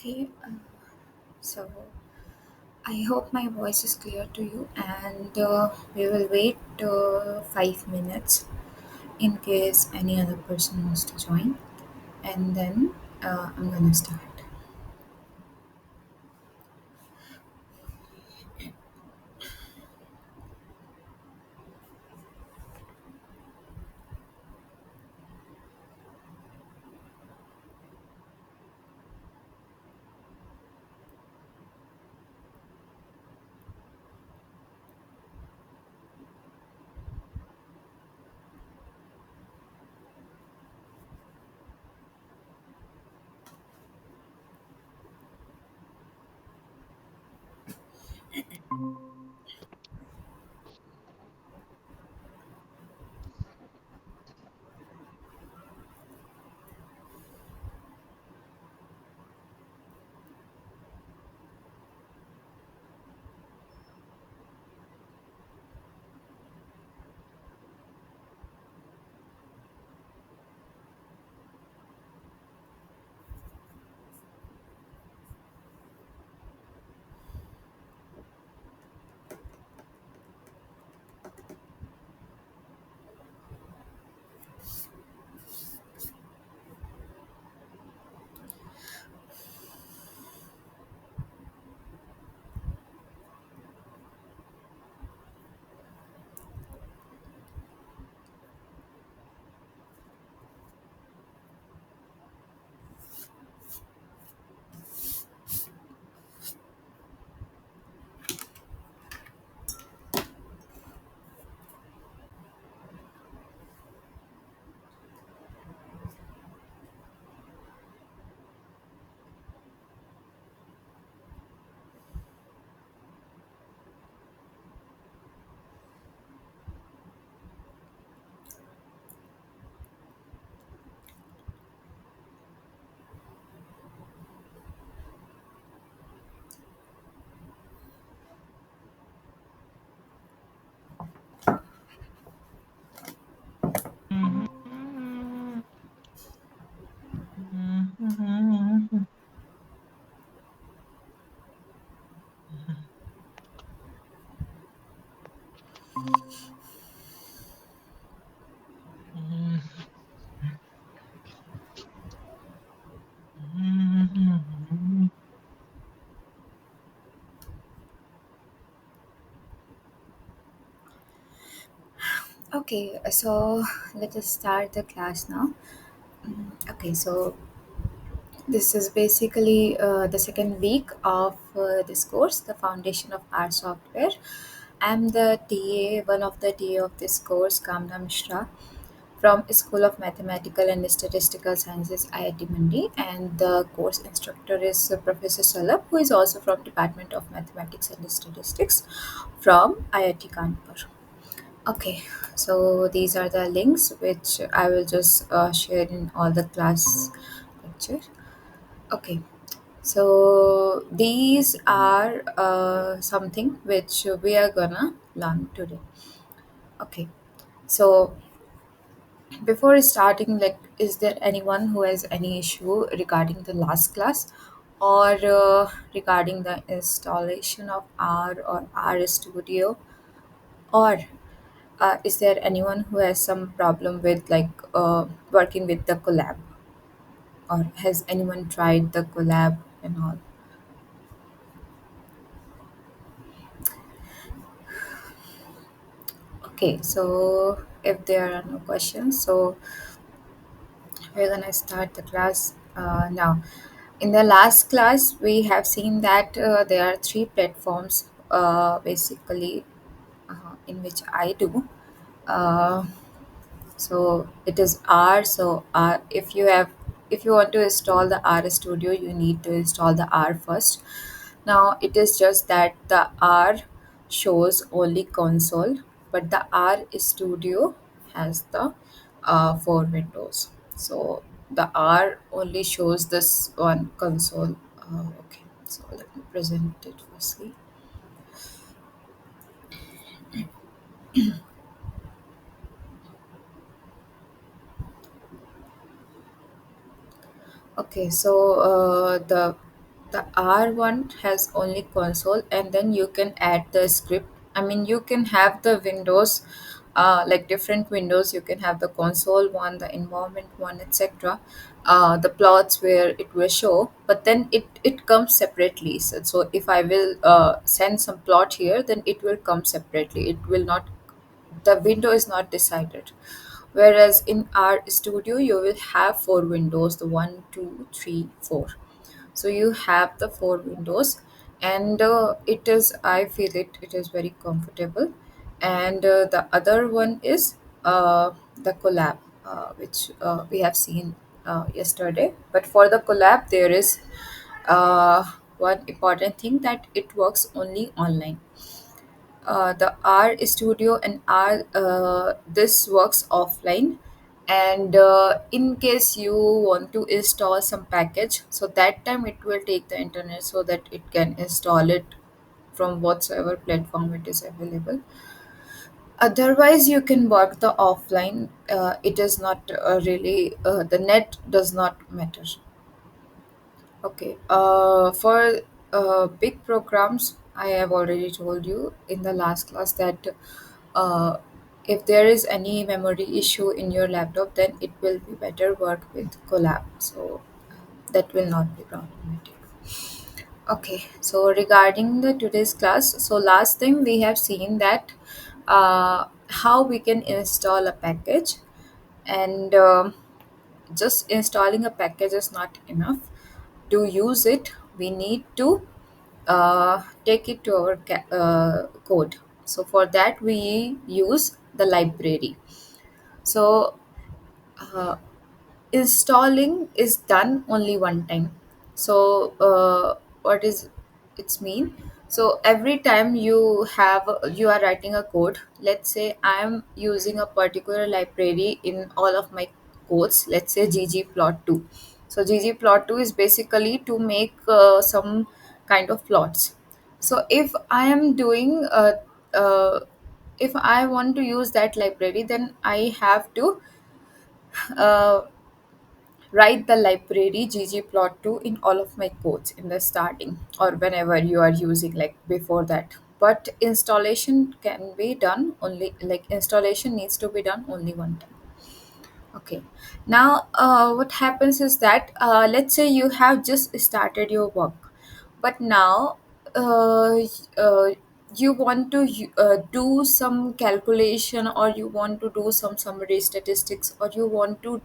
Okay, so I hope my voice is clear to you, and we will wait 5 minutes in case any other person wants to join, and then I'm gonna start. Okay, so let us start the class now. Okay, so this is basically the second week of this course, the Foundation of R Software. I'm the TA, one of the TA of this course, Kamna Mishra, from School of Mathematical and Statistical Sciences, IIT Mandi, and the course instructor is Professor Salab, who is also from Department of Mathematics and Statistics from IIT Kanpur. Okay, so these are the links which I will just share in all the class lecture. Okay, so these are something which we are gonna learn today. Okay, so before starting, like, is there anyone who has any issue regarding the last class or regarding the installation of R or R Studio, or is there anyone who has some problem with working with the collab, or has anyone tried the collab and all? Okay, so if there are no questions, so we're gonna start the class now. In the last class, we have seen that there are three platforms basically in which I do. Uh, so it is R. So if you want to install the R Studio, you need to install the R first. Now it is just that the R shows only console, but the R Studio has the four windows. So the R only shows this one console. Okay, so let me present it firstly. Okay, so the The R one has only console, and then you can add the script. I mean, you can have the windows, like different windows. You can have the console one, the environment one, etc. The plots where it will show, but then it comes separately. So if I will send some plot here, then it will come separately. It will not, the window is not decided. Whereas in our studio, you will have four windows, the one, two, three, four. So you have the four windows, and it is, I feel it is very comfortable. And the other one is the collab, which we have seen yesterday. But for the collab, there is one important thing, that it works only online. The R studio and R, this works offline. And in case you want to install some package, so that time it will take the internet so that it can install it from whatsoever platform it is available. Otherwise you can work the offline. It is not really, the net does not matter. Okay. For big programs, I have already told you in the last class that uh, if there is any memory issue in your laptop, then it will be better work with Collab. So that will not be problematic. Okay. So regarding the today's class, so last time we have seen that how we can install a package, and just installing a package is not enough. To use it, we need to take it to our code. So for that we use the library. So uh, installing is done only one time. So what is its mean? So every time you are writing a code, let's say I am using a particular library in all of my codes, let's say ggplot2. So ggplot2 is basically to make some kind of plots. So if I am doing uh, if I want to use that library, then I have to uh, write the library ggplot2 in all of my codes in the starting, or whenever you are using, like before that. But installation can be done only, like installation needs to be done only one time. Okay. Now, what happens is that, let's say you have just started your work, but now uh, you want to do some calculation, or you want to do some summary statistics, or you want to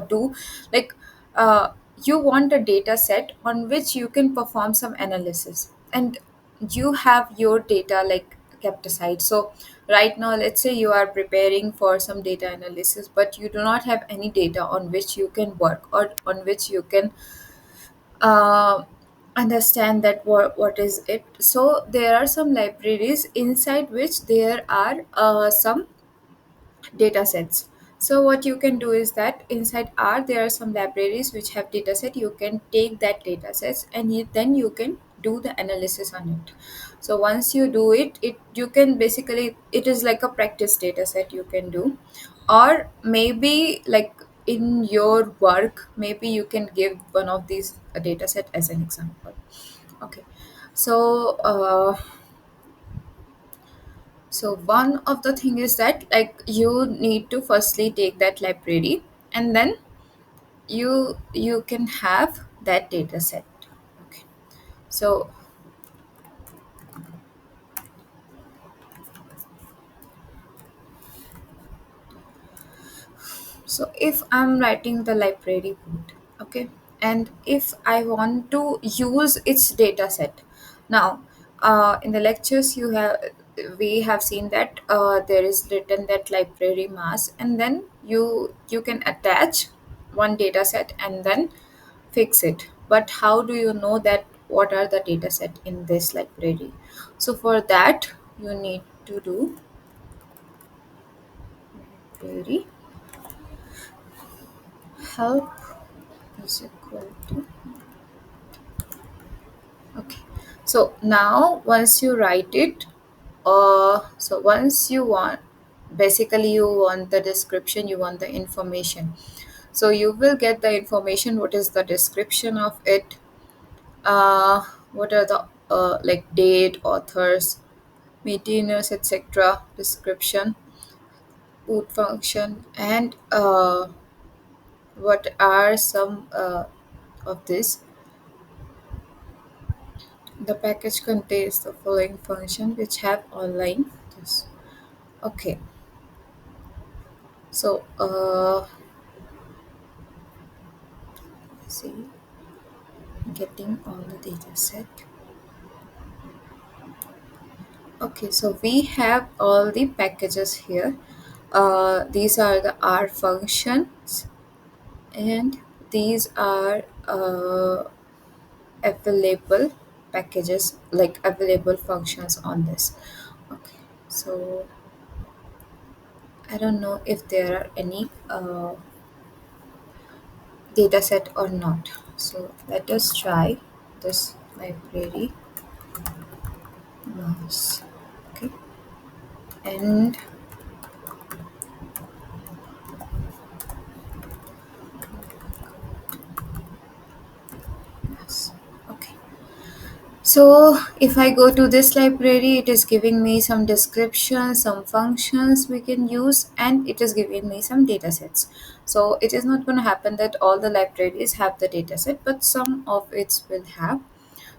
do, like, uh, you want a data set on which you can perform some analysis, and you have your data like kept aside. So right now, let's say you are preparing for some data analysis, but you do not have any data on which you can work, or on which you can uh, understand that what is it. So there are some libraries inside which there are some data sets. So what you can do is that inside R there are some libraries which have data set. You can take that data sets, and then you can do the analysis on it. So once you do it, you can basically, it is like a practice data set you can do. Or maybe, like, in your work, maybe you can give one of these data set as an example. Okay. So one of the thing is that, like, you need to firstly take that library, and then you can have that data set. Okay. So if I'm writing the library code, okay, and if I want to use its data set. Now, in the lectures we have seen that there is written that library mass, and then you can attach one data set and then fix it. But how do you know that what are the data set in this library? So for that, you need to do library help is equal to. Okay. So now once you write it, so once you want, basically you want the description, you want the information. So you will get the information, what is the description of it, what are the like date, authors, maintainers, etc., description, boot function, and what are some of this. The package contains the following function which have online this. Okay, so see, getting all the data set. Okay, so we have all the packages here. These are the R functions, and these are available packages, like available functions on this. Okay, so I don't know if there are any data set or not. So let us try this library mouse. Okay, and yes. Okay. So if I go to this library, it is giving me some description, some functions we can use, and it is giving me some data sets. So it is not going to happen that all the libraries have the data set, but some of it will have.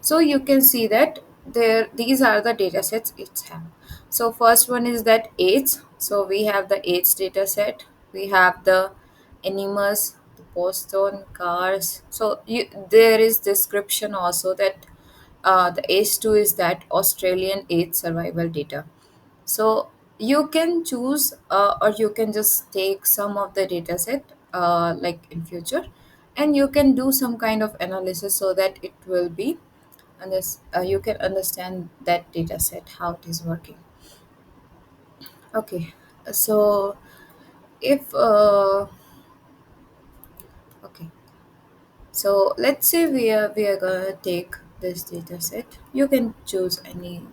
So you can see that there these are the data sets it have. So first one is that age. So we have the age data set. We have the animals, the postone, cars. So there is description also that the ACE2 is that Australian AIDS survival data. So you can choose or you can just take some of the data set like in future, and you can do some kind of analysis so that it will be, and this you can understand that data set how it is working. Okay, so if okay, so let's say we are gonna take this data set. You can choose any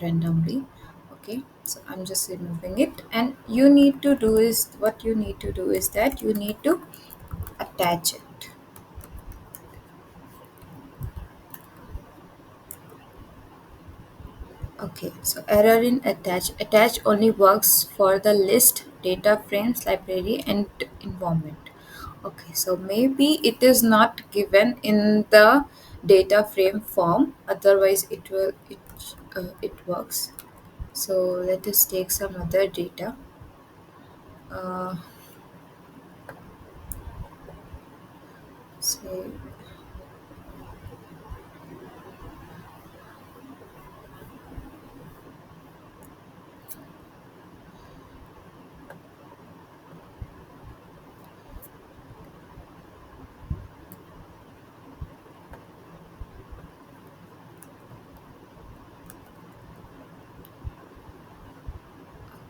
randomly. Okay, so I'm just removing it, and you need to do is what you need to do is that you need to attach it. Okay, so error in attach. Attach only works for the list, data frames, library, and environment. Okay, so maybe it is not given in the data frame form. Otherwise, it works. So let us take some other data. Uh, say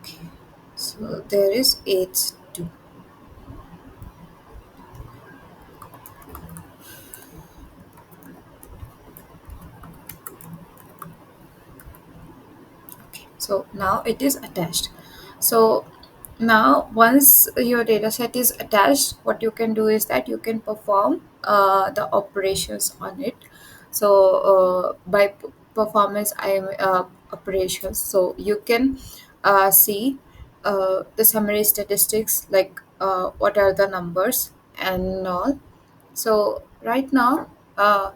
okay. So there is eight two. Okay, so now it is attached. So now once your data set is attached, what you can do is that you can perform the operations on it. So by performance I am operations, so you can see the summary statistics, like what are the numbers and all. So right now uh,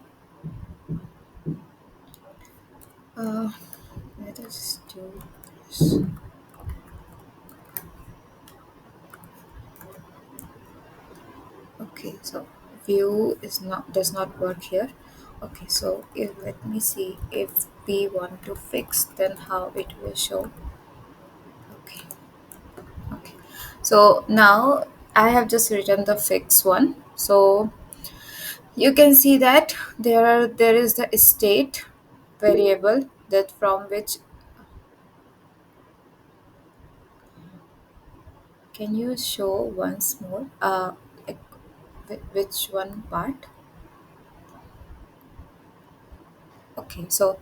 let us do this. Okay, so view is not does not work here. Okay, so if let me see if we want to fix, then how it will show. Okay, okay. So now I have just written the fix one. So you can see that there is the state variable that from which, can you show once more like which one part? Okay, so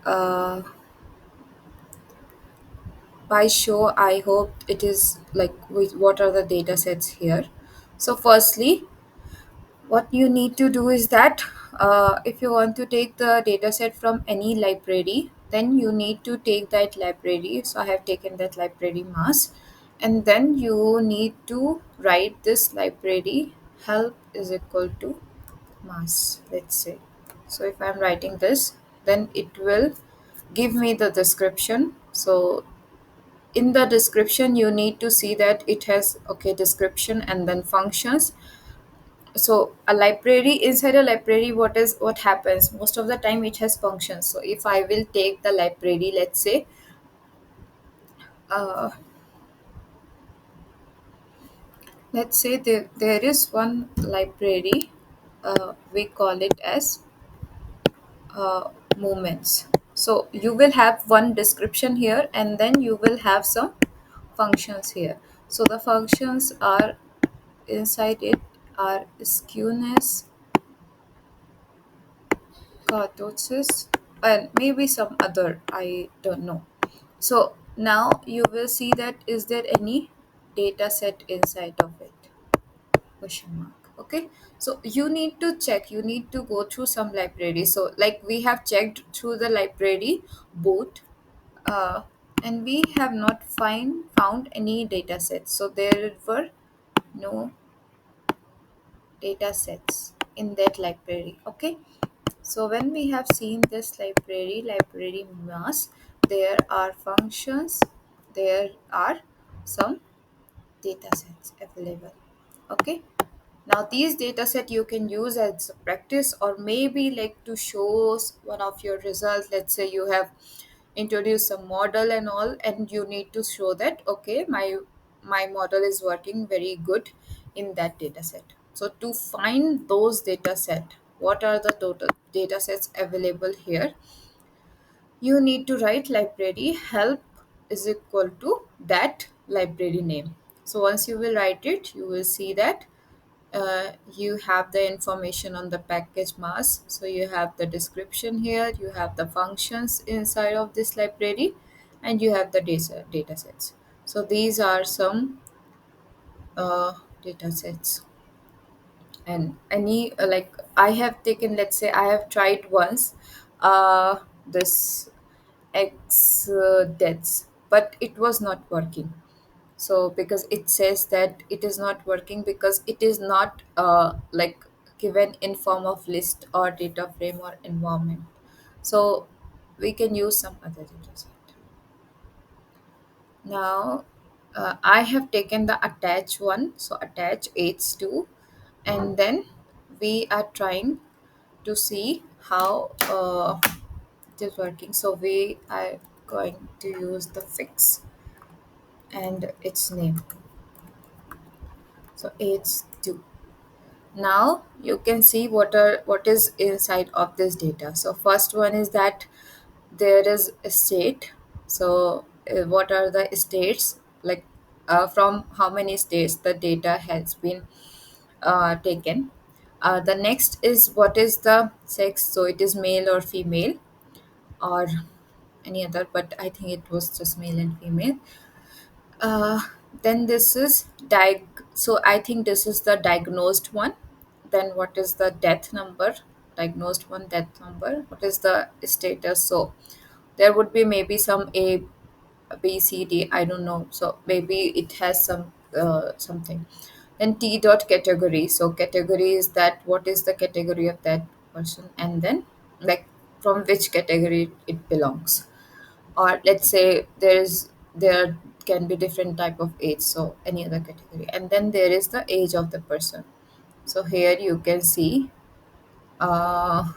uh by show I hope it is like with what are the data sets here. So firstly What you need to do is that if you want to take the dataset from any library, then you need to take that library. So I have taken that library mass, and then you need to write this library help is equal to mass, let's say. So if I'm writing this, then it will give me the description. So in the description you need to see that it has, okay, description and then functions. So a library, inside a library, what happens most of the time, it has functions. So if I will take the library, uh, let's say there is one library, we call it as movements. So you will have one description here, and then you will have some functions here. So the functions are inside it are skewness, kurtosis, and maybe some other, I don't know. So now you will see that is there any data set inside of it? Question mark. Okay. So you need to check, you need to go through some library. So like we have checked through the library boot, uh, and we have not found any data sets. So there were no data sets in that library. Okay. So when we have seen this library mass, there are functions, there are some data sets available. Okay. Now these data set you can use as a practice, or maybe like to show one of your results. Let's say you have introduced some model and all, and you need to show that, okay, my model is working very good in that data set. So to find those data set, what are the total data sets available here, you need to write library help is equal to that library name. So once you will write it, you will see that you have the information on the package mass. So you have the description here, you have the functions inside of this library, and you have the data sets. So these are some data sets. And any like I have taken, let's say I have tried once this X deaths, but it was not working. So because it says that it is not working because it is not like given in form of list or data frame or environment. So we can use some other data set. Now I have taken the attach one, so attach h2, and then we are trying to see how it is working. So we are going to use the fix and its name. So h2. Now you can see what is inside of this data. So first one is that there is a state. So what are the states, like from how many states the data has been taken. The next is what is the sex, so it is male or female or any other, but I think it was just male and female. uh, then this is so I think this is the diagnosed one. Then what is the death number? Diagnosed one, death number. What is the status? So there would be maybe some A, B, C, D. I don't know. So maybe it has some something. Then T dot category. So category is that what is the category of that person, and then like from which category it belongs. Or let's say there can be different type of age, so any other category. And then there is the age of the person. So here you can see uh,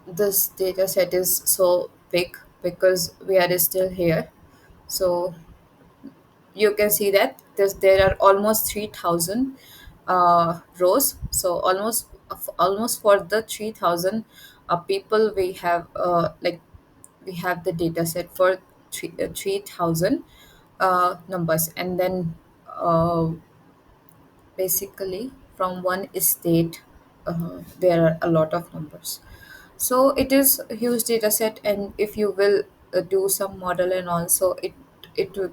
this data set is so big because we are still here. So you can see that there are almost 3000 rows. So almost for the 3000 people we have like we have the data set for 3000 numbers. And then basically from one state there are a lot of numbers. So it is a huge data set, and if you will do some model and also it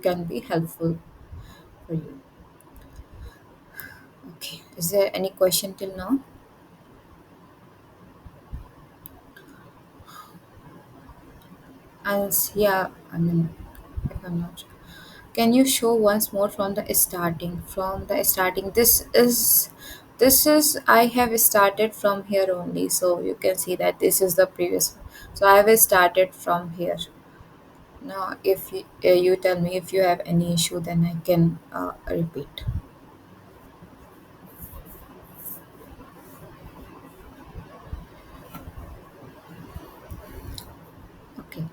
can be helpful for you. Okay. Is there any question till now? And yeah, I mean, if I'm not sure. Can you show once more from the starting? From the starting. This is I have started from here only, so you can see that this is the previous one. So I have started from here. Now, if you tell me if you have any issue, then I can repeat. Okay.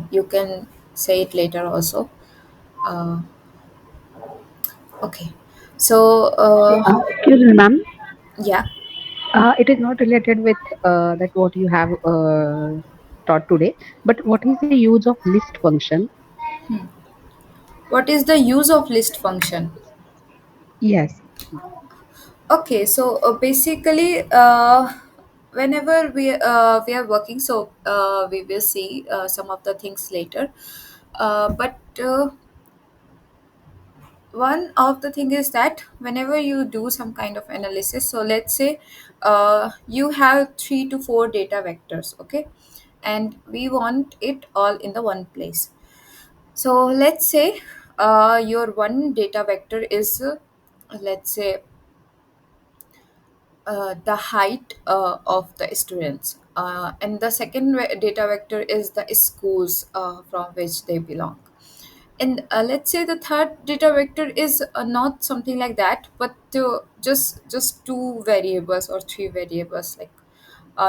You can say it later also. Uh, okay. So, Excuse me, ma'am. yeah. It is not related with that what you have taught today, but what is the use of list function? Hmm. What is the use of list function? Yes. Okay, so basically, whenever we are working, so we will see some of the things later. But one of the thing is that whenever you do some kind of analysis, so let's say you have 3 to 4 data vectors, okay, and we want it all in the one place. So let's say your one data vector is let's say the height of the students, and the second data vector is the schools from which they belong, and let's say the third data vector is not something like that, but just two variables or three variables, like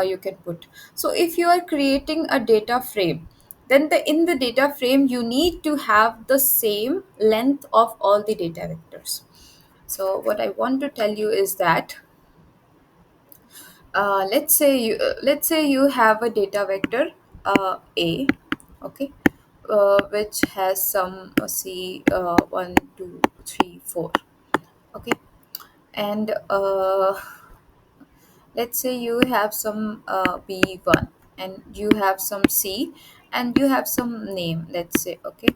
you can put. So if you are creating a data frame, then in the data frame you need to have the same length of all the data vectors. So what I want to tell you is that let's say you have a data vector a, okay, which has some c 1 2 3 4, okay, and let's say you have some b1, and you have some c, and you have some name, let's say, okay,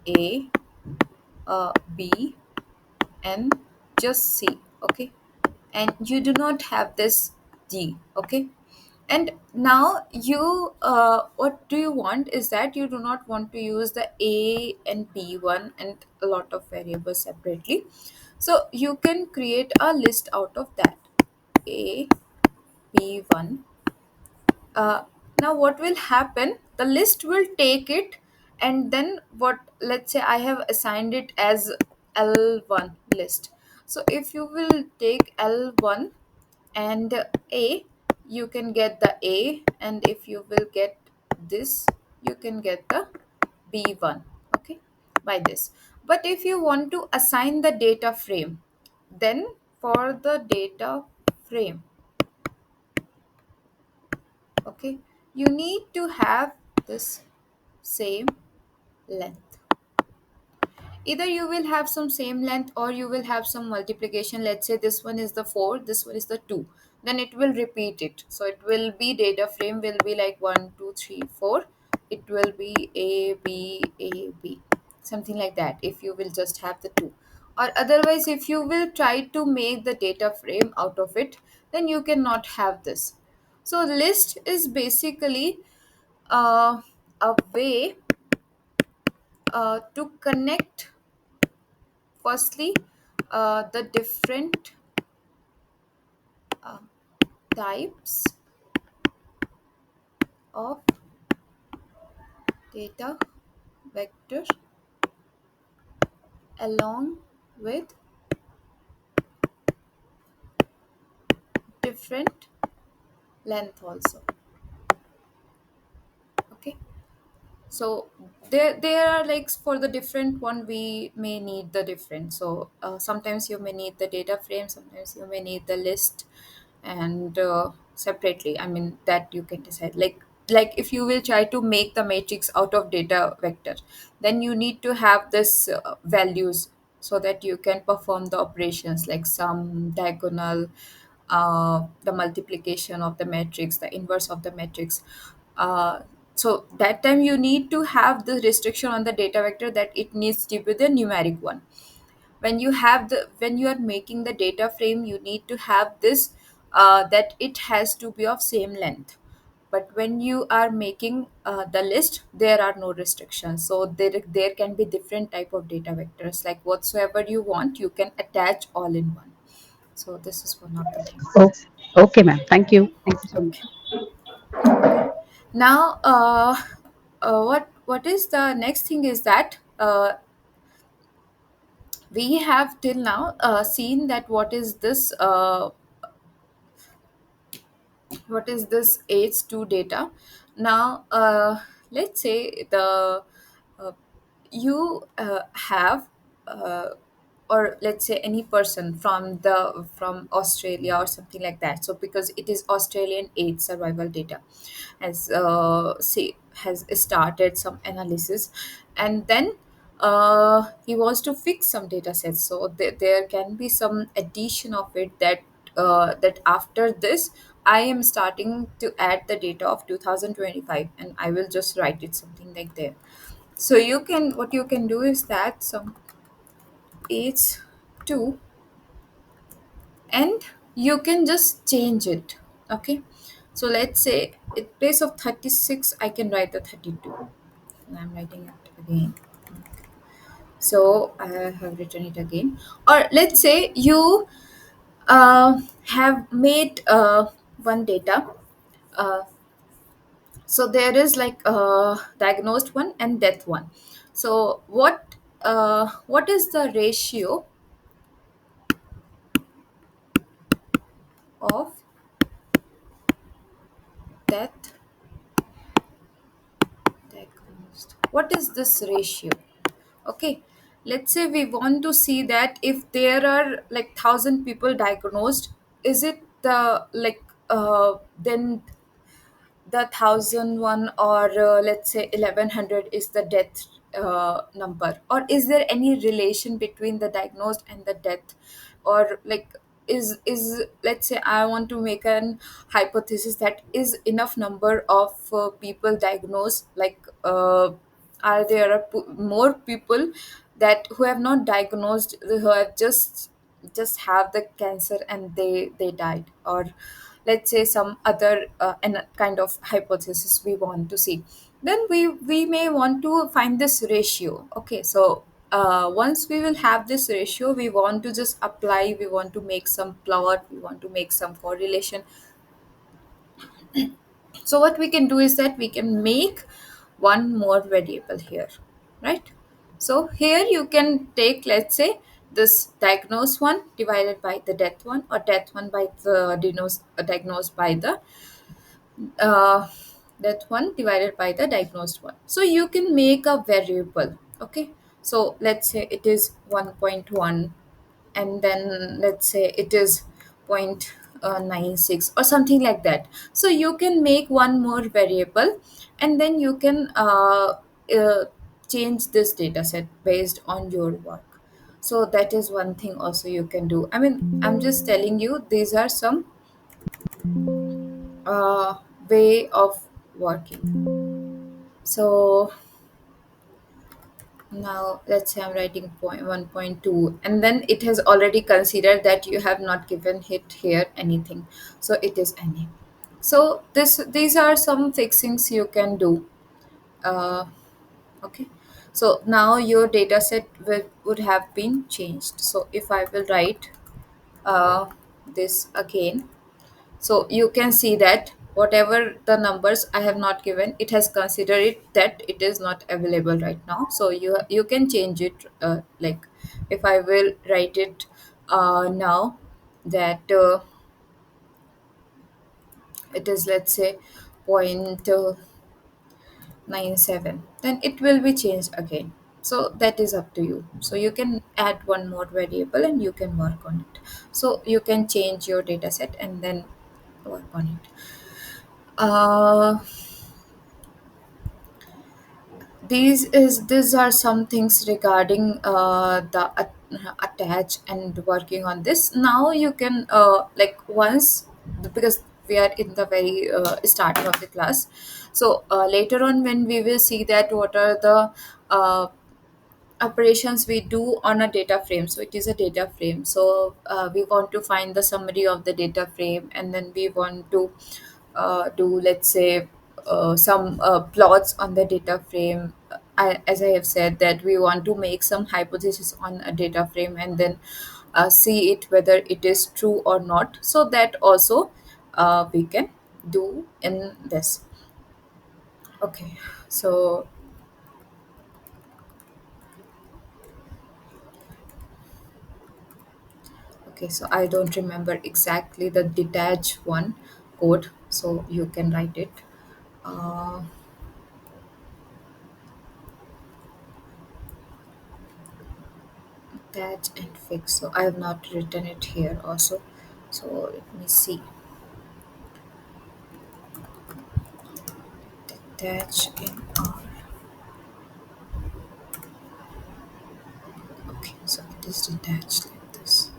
a, b, and just c, okay, and you do not have this d, okay. And now you what do you want is that you do not want to use the a and b1 and a lot of variables separately, so you can create a list out of that, a, b1. uh, Now what will happen, the list will take it, and then what, let's say I have assigned it as l1 list. So if you will take l1 and a, you can get the a, and if you will get this, you can get the b1, okay, by this. But if you want to assign the data frame, then for the data frame, okay, you need to have this same length. Either you will have some same length or you will have some multiplication. Let's say this one is the 4, this one is the 2, then it will repeat it, so it will be data frame will be like 1 2 3 4. It will be a b a b, something like that, if you will just have the 2. Or otherwise, if you will try to make the data frame out of it, then you cannot have this. So list is basically uh, a way to connect, firstly, the different uh, types of data vector along with different length also, okay. So there are, like, for the different one we may need the different. So sometimes you may need the data frame, sometimes you may need the list, and separately, I mean, that you can decide, like if you will try to make the matrix out of data vector, then you need to have this values, so that you can perform the operations like sum, diagonal, the multiplication of the matrix, the inverse of the matrix. uh, so that time you need to have the restriction on the data vector that it needs to be the numeric one. when you have the when you are making the data frame, you need to have this, that it has to be of same length. But when you are making the list, there are no restrictions, so there can be different type of data vectors, like whatsoever you want you can attach all in one. So this is one of the thing. Oh, okay, ma'am. Thank you. Thank you so Okay. much. Okay. Now, what is the next thing is that, we have till now seen that what is this h2 data. Now, let's say uh, you have, uh, or let's say any person from Australia or something like that. So because it is Australian AIDS survival data, has started some analysis, and then he wants to fix some data sets. So there can be some addition of it, that after this I am starting to add the data of 2025, and I will just write it something like there. So what you can do is that some age 2, and you can just change it. Okay, so let's say in place of 36 I can write the 32, and I'm writing it again. So I have written it again. Or let's say you have made one data. uh, so there is like diagnosed one and death one. So what is the ratio of death diagnosed? What is this ratio? Okay, let's say we want to see that if there are like 1,000 people diagnosed, is it the like then the 1,001, or let's say 1,100 is the death number, or is there any relation between the diagnosed and the death? Or like, is let's say I want to make an hypothesis that is enough number of people diagnosed, like are there more people that who have not diagnosed, who have just have the cancer and they died, or let's say some other kind of hypothesis we want to see. Then we may want to find this ratio. Okay, so once we will have this ratio, we want to just apply, we want to make some plot, we want to make some correlation. So what we can do is that we can make one more variable here, right? So here you can take, let's say, this diagnosed one divided by the death one, or death one by the diagnosed by the uh, that one divided by the diagnosed one. So you can make a variable. Okay, so let's say it is 1.1, and then let's say it is 0.96 or something like that. So you can make one more variable, and then you can uh, change this data set based on your work. So that is one thing also you can do. I mean, I'm just telling you these are some uh, way of working. So now let's say I'm writing point 1.2, and then it has already considered that you have not given it here anything, so it is any. So these are some fixings you can do. uh, okay, so now your data set would have been changed. So if I will write this again, so you can see that whatever the numbers I have not given, it has considered it that it is not available right now. So you can change it, like if I will write it now, that it is, let's say, 0.97, then it will be changed again. So that is up to you. So you can add one more variable and you can work on it. So you can change your data set and then work on it. uh, these are some things regarding the attach and working on this. Now you can like once, because we are in the very starting of the class. So later on when we will see that what are the uh, operations we do on a data frame. So it is a data frame. So we want to find the summary of the data frame, and then we want to do, let's say, some plots on the data frame. As I have said, that we want to make some hypothesis on a data frame, and then see it whether it is true or not. So that also we can do in this. Okay, so okay, so I don't remember exactly the detach one code, so you can write it. Uh, Detach and fix. So I have not written it here also. So let me see. Detach in R. Okay, so it is detached like this.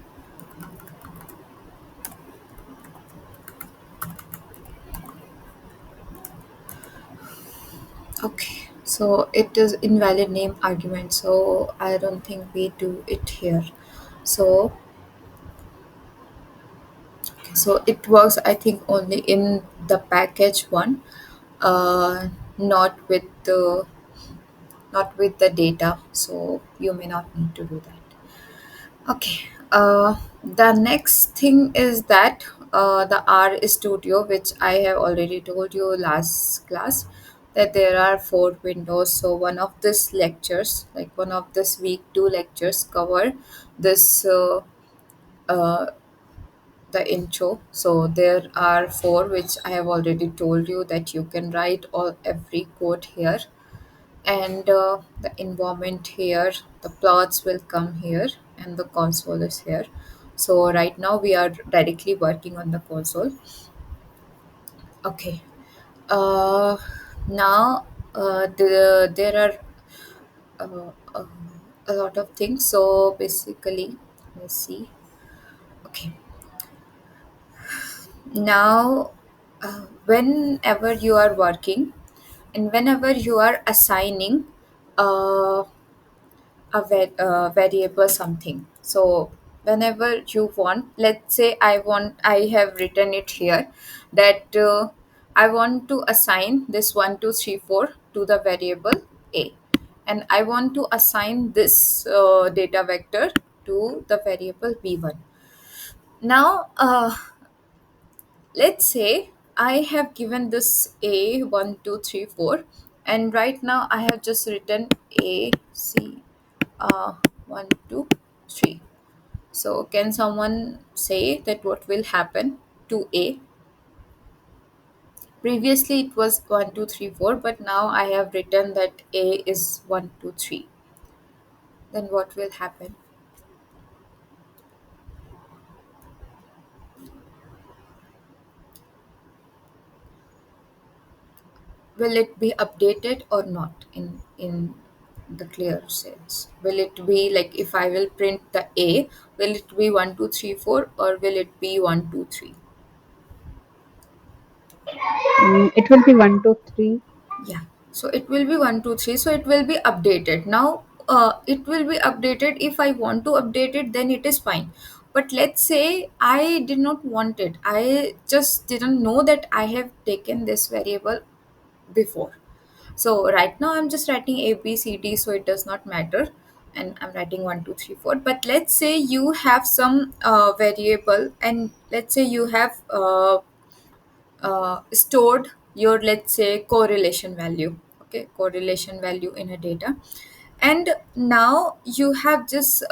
Okay, so it is invalid name argument. So I don't think we do it here. So so it works, I think, only in the package one, uh, not with the not with the data. So you may not need to do that. Okay. The next thing is that the R Studio, which I have already told you last class, that there are four windows. So one of this lectures, like one of this week 2 lectures, cover this uh, the intro. So there are four, which I have already told you that you can write all every code here, and the environment here, the plots will come here, and the console is here. So right now we are directly working on the console. Okay. uh, Now there are uh, uh, a lot of things. So basically, let's see. Okay, now whenever you are working and whenever you are assigning uh, variable something. So whenever you want, let's say I have written it here, that I want to assign this 1 2 3 4 to the variable a, and I want to assign this data vector to the variable b1. Now let's say I have given this a 1 2 3 4, and right now I have just written a c, 1 2 3. So can someone say that what will happen to a? Previously it was 1 2 3 4, but now I have written that a is 1 2 3. Then what will happen? Will it be updated or not in the clear sense? Will it be like, if I will print the a, will it be 1 2 3 4, or will it be 1 2 3? It will be 1, 2, 3. Yeah, so it will be 1 2 3, so it will be updated. Now it will be updated. If I want to update it, then it is fine. But let's say I did not want it, I just didn't know that I have taken this variable before. So right now I'm just writing a b c d, so it does not matter, and I'm writing 1 2 3 4. But let's say you have some variable, and let's say you have stored your, let's say, correlation value. Okay, correlation value in a data, and now you have just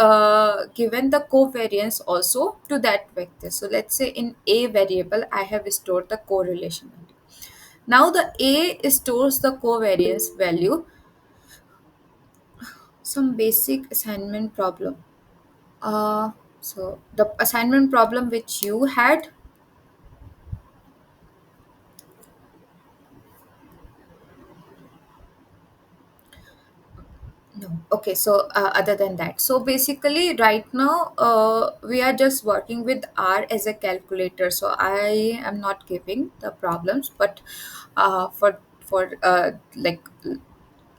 given the covariance also to that vector. So let's say in a variable I have stored the correlation value. Now the a stores the covariance value. Some basic assignment problem. So the assignment problem which you had. No. Okay, so other than that, so basically right now we are just working with R as a calculator. So I am not giving the problems, but for like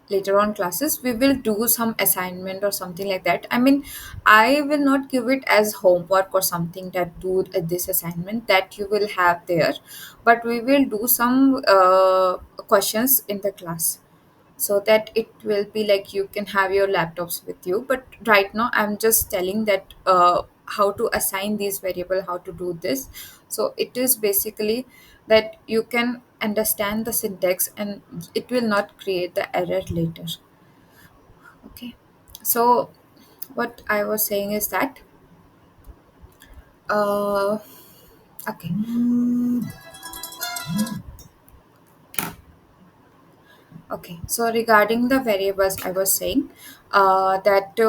later on classes we will do some assignment or something like that. I mean, I will not give it as homework or something that do this assignment that you will have there, but we will do some questions in the class, so that it will be like you can have your laptops with you. But right now I'm just telling that how to assign these variable, how to do this. So it is basically that you can understand the syntax and it will not create the error later. Okay, so what I was saying is that uh okay, okay, so regarding the variables I was saying that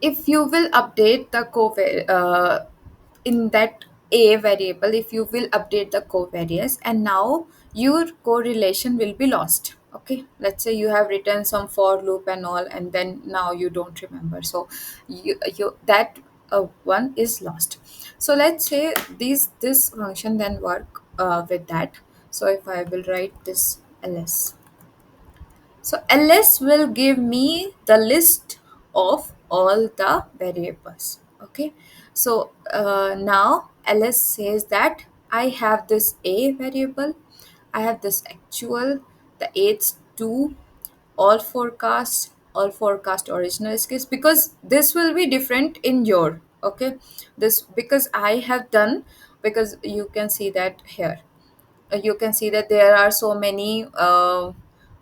if you will update the in that a variable, if you will update the covariance, and now your correlation will be lost. Okay, let's say you have written some for loop and all, and then now you don't remember, so you that one is lost. So let's say this function then work with that. So if I will write this ls, so ls will give me the list of all the variables. Okay. So now ls says that I have this a variable, I have this actual, the age 2, all forecast original case, because this will be different in your, okay, this because I have done, because you can see that here, you can see that there are so many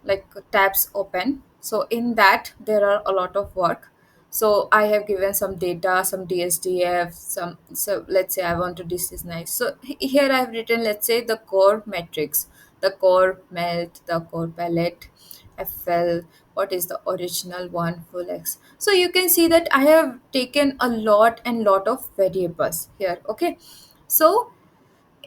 like tabs open, so in that there are a lot of work. So I have given some data, some dsdf, some, so let's say I want to, this is nice, so here I have written, let's say the core metrics, the core melt, the core palette, fl, what is the original one, full x. So you can see that I have taken a lot and lot of variables here. Okay, so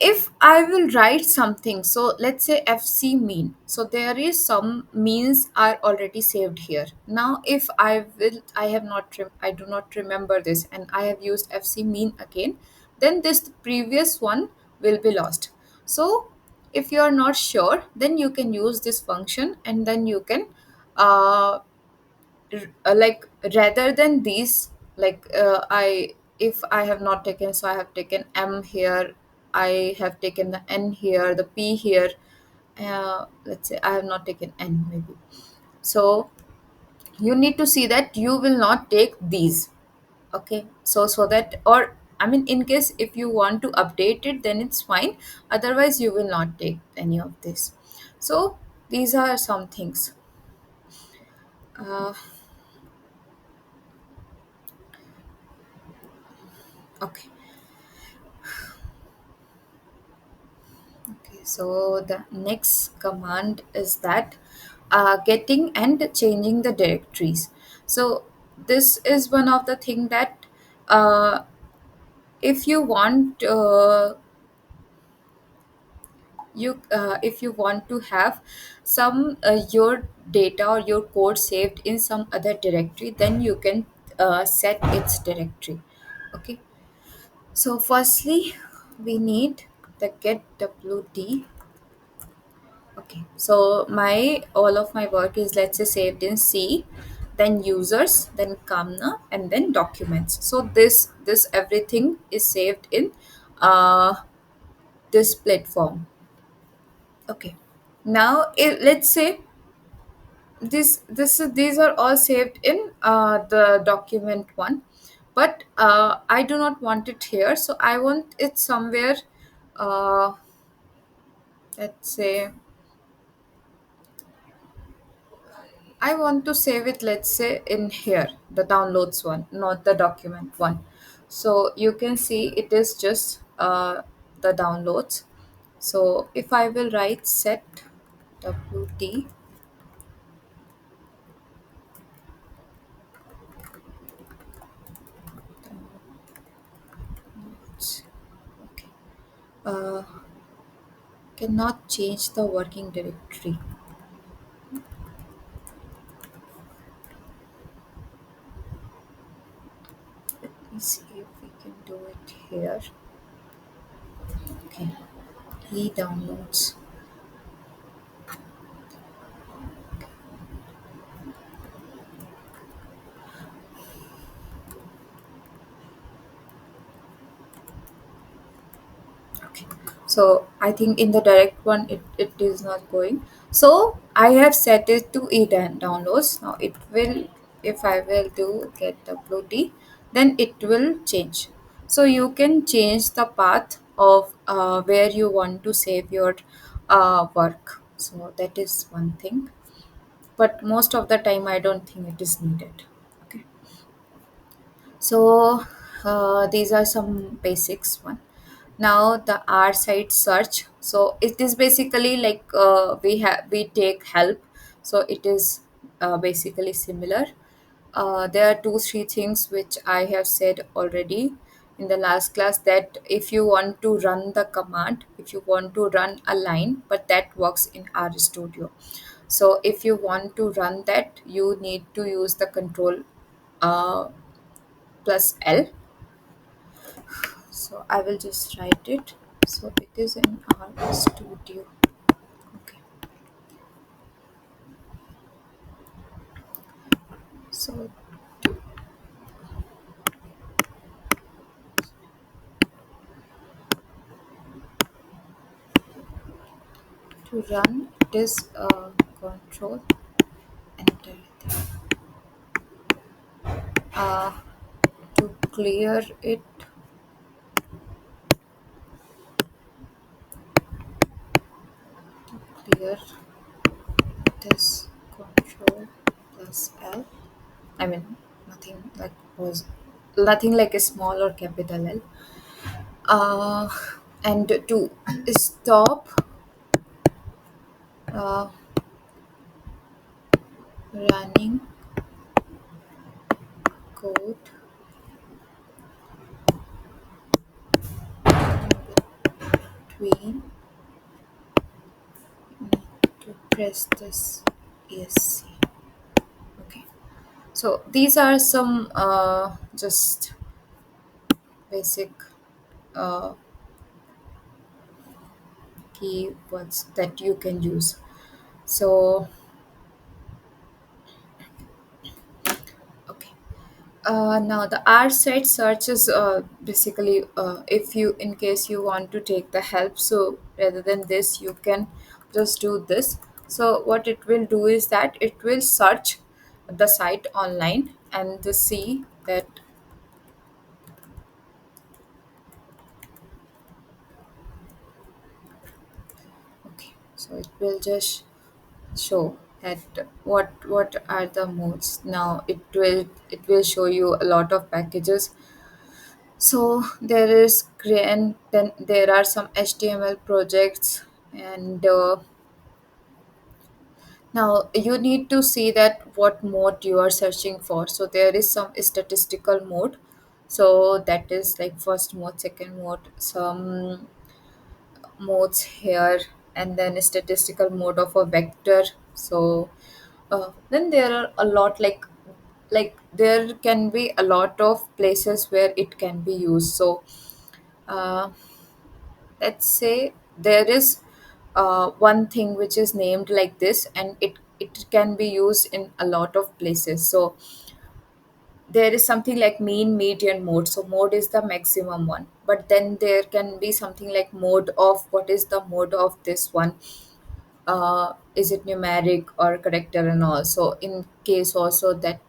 if I will write something, so let's say fc mean, so there is some means are already saved here. Now if I will, I have not I do not remember this and I have used fc mean again, then this previous one will be lost. So if you are not sure, then you can use this function and then you can uh, like rather than these, like I, if I have not taken, so I have taken m here, I have taken the n here, the p here, let's say I have not taken n maybe. So you need to see that you will not take these. Okay, so that, or I mean, in case if you want to update it, then it's fine, otherwise you will not take any of this. So these are some things. uh, okay. Okay, so the next command is that getting and changing the directories. So this is one of the thing that uh, if you want if you want to have some your data or your code saved in some other directory, then you can set its directory. Okay, so firstly we need the get wd. Okay, so my all of my work is, let's say, saved in C, then users, then Kamna, and then documents. So this everything is saved in uh, this platform. Okay, now let's say these are all saved in the document one, but I do not want it here, so I want it somewhere. Uh, let's say I want to save it, let's say, in here, the downloads one, not the document one. So you can see it is just the downloads. So if I will write set wt downloads, okay, uh, cannot change the working directory. Let me see if we can do it here. Okay, e downloads. Okay. So I think in the direct one it is not going. So I have set it to downloads. Now it will, if I will do get WT, then it will change. So you can change the path of where you want to save your work. So that is one thing. But most of the time I don't think it is needed. Okay. So these are some basics one. Now the R site search. So it is basically like we take help. So it is basically similar. There are two three things which I have said already in the last class, that if you want to run the command, if you want to run a line, but that works in R Studio. So if you want to run that, you need to use the control uh, plus L. So I will just write it. So it is in our studio. Okay. So to run it is control enter. Uh, to clear it, clear it is control plus L. I mean nothing like a small or capital L. Uh, and to stop uh, running code between, need to press this ESC. Okay. So these are some just basic uh, keywords that you can use. So okay. Now the R site search is basically if you, in case you want to take the help, so rather than this you can just do this. So what it will do is that it will search the site online and to see that. Okay, so it will just show that what are the modes. Now it will show you a lot of packages. So there is and then there are some HTML projects, and now you need to see that what mode you are searching for. So there is some statistical mode, so that is like first mode, second mode, some modes here, and then a statistical mode of a vector. So then there are a lot, like there can be a lot of places where it can be used. So uh, let's say there is one thing which is named like this, and it can be used in a lot of places. So there is something like mean, median, mode. So mode is the maximum one, but then there can be something like mode of, what is the mode of this one, is it numeric or character and all. So in case also that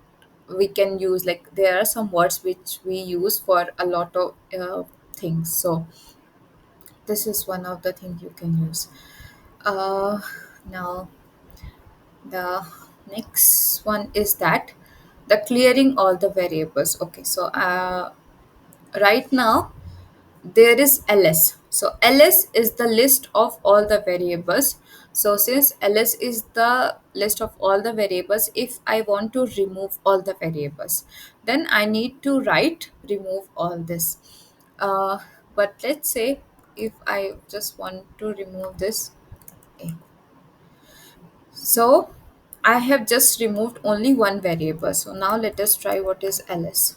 we can use, like there are some words which we use for a lot of things. So this is one of the things you can use. uh, Now the next one is that the clearing all the variables. Okay, so right now there is ls. So ls is the list of all the variables. So since ls is the list of all the variables, if I want to remove all the variables, then I need to write remove all this. uh, but let's say if I just want to remove this. Okay. So I have just removed only one variable. So now let us try what is ls.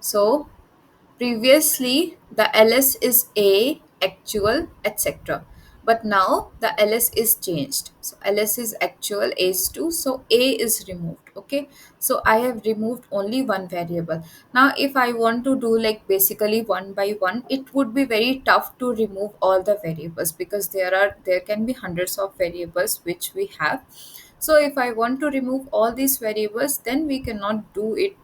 So previously, the ls is a, actual, etc. but now the ls is changed. So ls is actual, a is 2, so a is removed. Okay, so I have removed only one variable. Now if I want to do like basically one by one, it would be very tough to remove all the variables, because there can be hundreds of variables which we have. So if I want to remove all these variables, then we cannot do it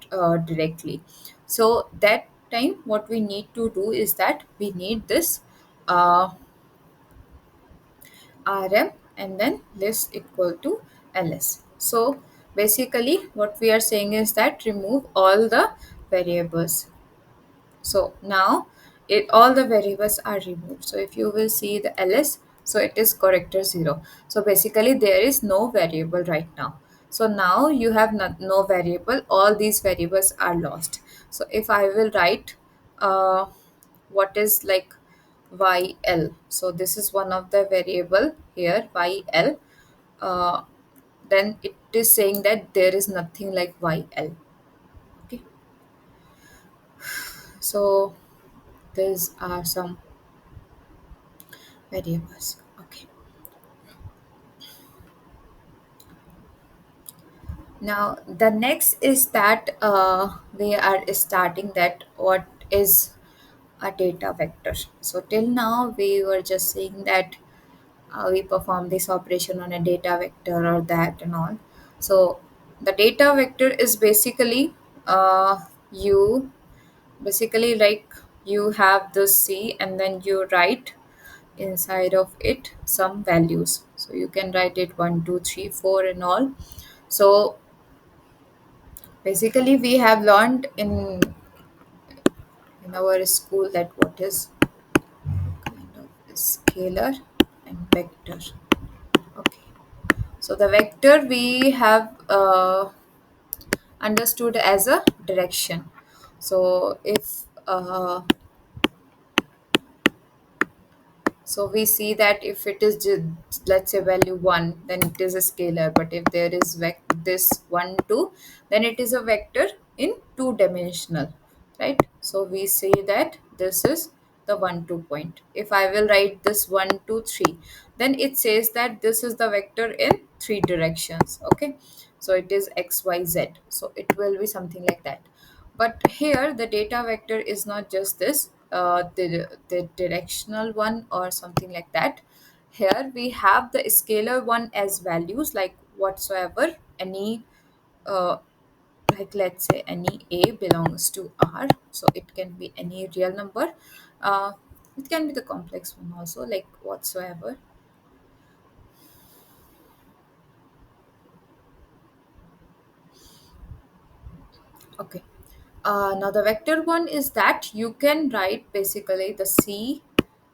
directly. So that time what we need to do is that we need this uh, rm and then list equal to ls. So basically what we are saying is that remove all the variables. So now all the variables are removed. So if you will see the ls, so it is character 0. So basically there is no variable right now. So now you have no variable, all these variables are lost. So if I will write what is like yl, so this is one of the variable here, yl. uh, then it is saying that there is nothing like yl. Okay, so these are some variables. Okay, now the next is that we are starting that what is a data vector. So till now we were just saying that we perform this operation on a data vector or that and all. So the data vector is basically you basically like you have this c and then you write inside of it some values. So you can write it 1 2 3 4 and all. So basically we have learned in our school that what is kind of scalar and vector. Okay, so the vector we have understood as a direction. So if so we see that if it is let's say value 1, then it is a scalar, but if there is this 1 2, then it is a vector in two dimensional, right? So we say that this is the 1 2 point. If I will write this 1 2 3, then it says that this is the vector in three directions. Okay, so it is x y z, so it will be something like that. But here the data vector is not just this the directional one or something like that. Here we have the scalar one as values, like whatsoever any uh, like let's say any a belongs to r, so it can be any real number. uh, it can be the complex one also, like whatsoever. Okay, now the vector one is that you can write basically the c,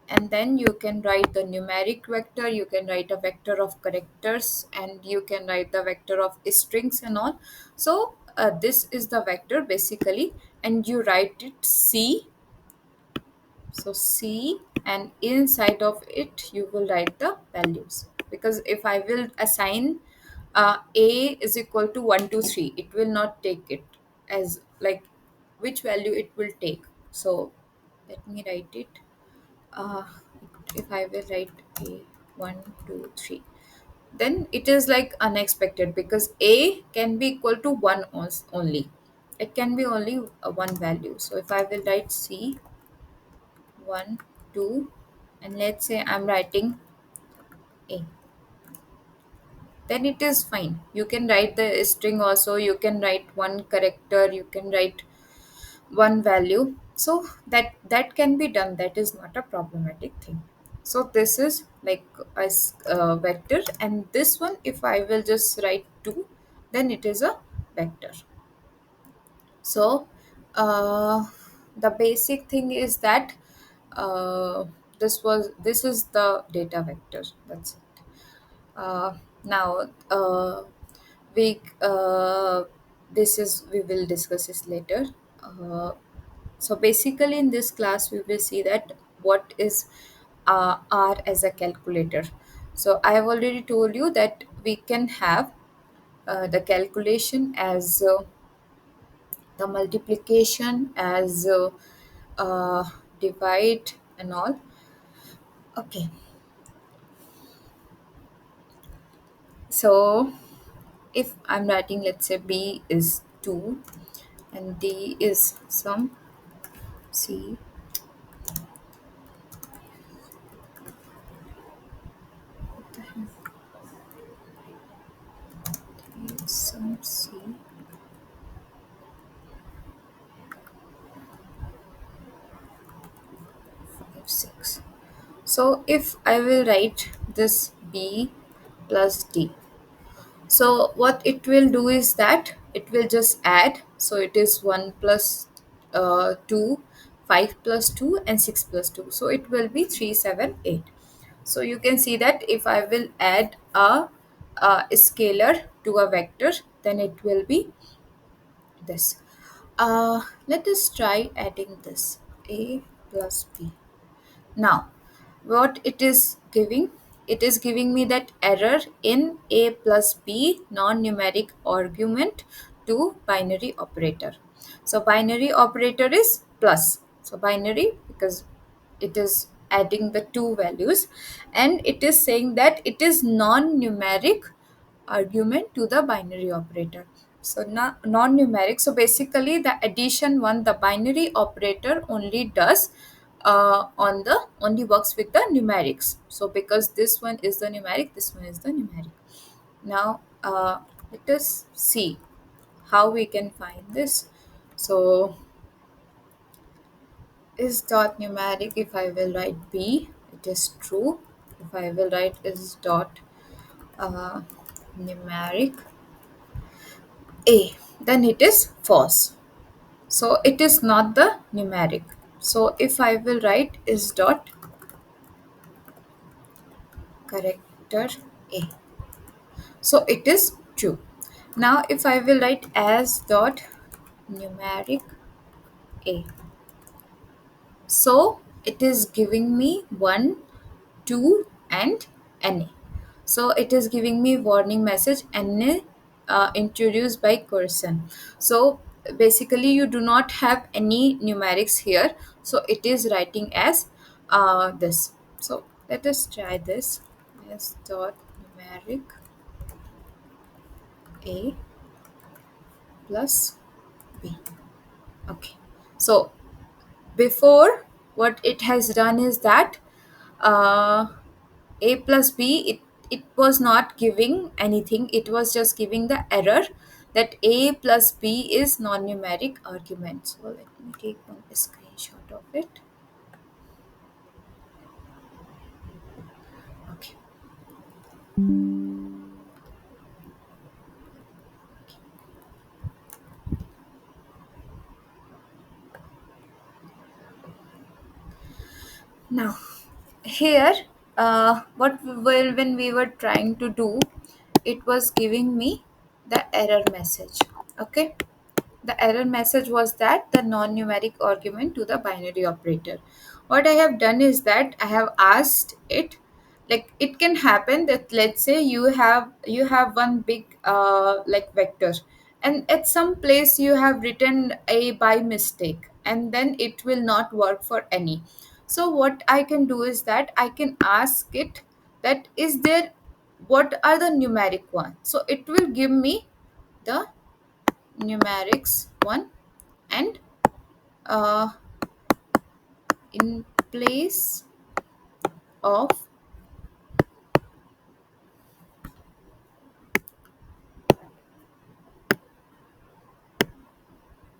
and then you can write the numeric vector, you can write a vector of characters, and you can write the vector of strings and all. So this is the vector basically, and you write it c. So c, and inside of it you will write the values, because if I will assign a is equal to 1 2 3, it will not take it as like which value it will take. So let me write it. uh, if I will write a 1 2 3, then it is like unexpected, because a can be equal to 1 only. It can be only one value. So if I will write c 1 2, and let's say I'm writing a, then it is fine. You can write the string also, you can write one character, you can write one value. So that can be done, that is not a problematic thing. So this is like a vector, and this one if I will just write 2, then it is a vector. So the basic thing is that uh, this is the data vector, that's it. Now we this is we will discuss this later. So basically in this class we will see that what is r as a calculator. So I have already told you that we can have the calculation as the multiplication as uh, divide and all. Okay, So if I'm writing, let's say B is 2 and D is some C, some C, 5, 6. So if I will write this B plus D, so what it will do is that it will just add. So it is 1 plus 2, 5 plus 2 and 6 plus 2. So it will be 3, 7, 8. So you can see that if I will add a scalar to a vector, then it will be this. Let us try adding this A plus B. Now, what it is giving? It is giving me that error in a plus b non-numeric argument to binary operator. So binary operator is plus. So binary because it is adding the two values, and it is saying that it is non-numeric argument to the binary operator. So non-numeric. So basically, the addition one, the binary operator only does only works with the numerics. So because this one is the numeric, this one is the numeric. Now let us see how we can find this. So is dot numeric. If I will write B, it is true. If I will write is dot uh, numeric A, then it is false. So it is not the numeric. So if I will write is dot character A, so it is true. Now if I will write as dot numeric A, so it is giving me 1, 2 and NA. So it is giving me warning message NA introduced by Corson. So basically you do not have any numerics here. So it is writing as this. So let us try this as dot numeric A plus B. Okay. So before, what it has done is that uh, A plus B, it was not giving anything. It was just giving the error that A plus B is non-numeric argument. So let me take one screenshot of it. Okay. Now here, when we were trying to do, it was giving me the error message. Okay. The error message was that the non-numeric argument to the binary operator. What I have done is that I have asked it, like it can happen that let's say you have one big like vector, and at some place you have written a by mistake, and then it will not work for any. So what I can do is that I can ask it that is there, what are the numeric one, so it will give me the numerics one, and uh, in place of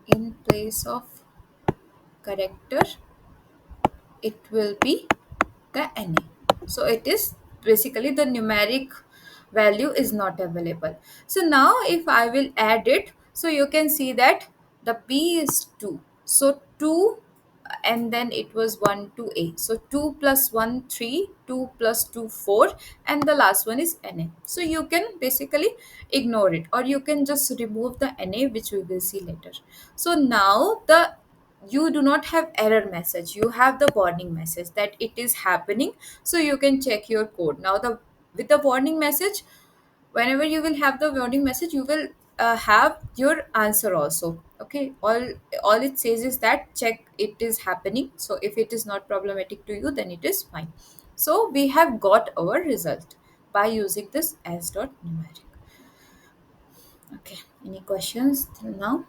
in place of character, it will be the NA. So it is basically the numeric value is not available. So now if I will add it, so you can see that the B is 2. So 2, and then it was 1 to A. So 2 plus 1 3, 2 plus 2 4, and the last one is NA. So you can basically ignore it, or you can just remove the NA, which we will see later. So now the you do not have error message, you have the warning message that it is happening. So you can check your code now. The with the warning message, whenever you will have the warning message, you will have your answer also. Okay, all it says is that check it is happening. So if it is not problematic to you, then it is fine. So we have got our result. by using this as dot numeric. Okay, any questions till now?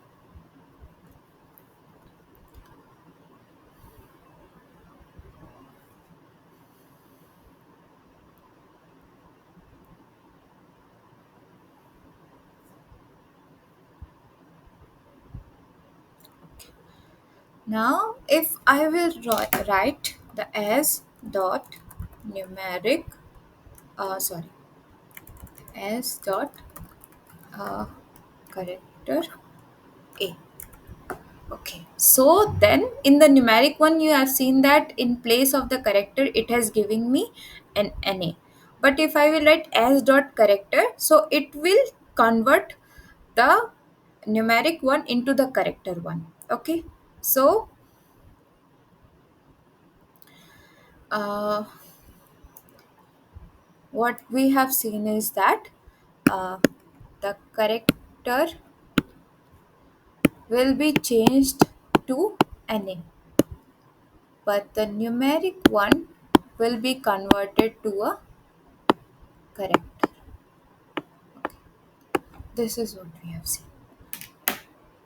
Now, if I will write the as dot numeric, sorry, as dot uh, character A. Okay, so then in the numeric one, you have seen that in place of the character, it has given me an NA. But if I will write as dot character, so it will convert the numeric one into the character one. Okay, so uh, what we have seen is that uh, the character will be changed to NA, but the numeric one will be converted to a character. This is what we have seen.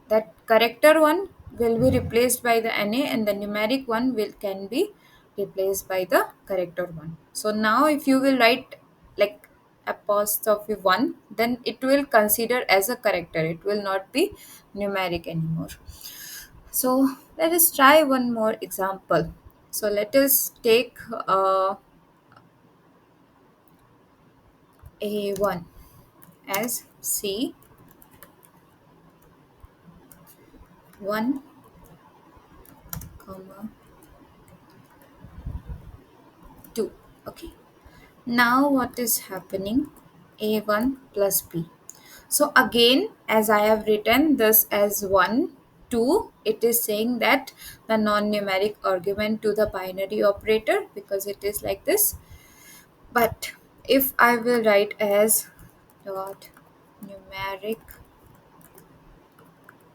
That character one will be replaced by the NA and the numeric one will can be replaced by the character one. So now if you will write like apostrophe one, then it will consider as a character. It will not be numeric anymore. So let us try one more example. So let us take A1 as C1, comma 2. Okay. Now what is happening? A1 plus B. So again, as I have written this as 1, 2, it is saying that the non-numeric argument to the binary operator, because it is like this. But if I will write as dot numeric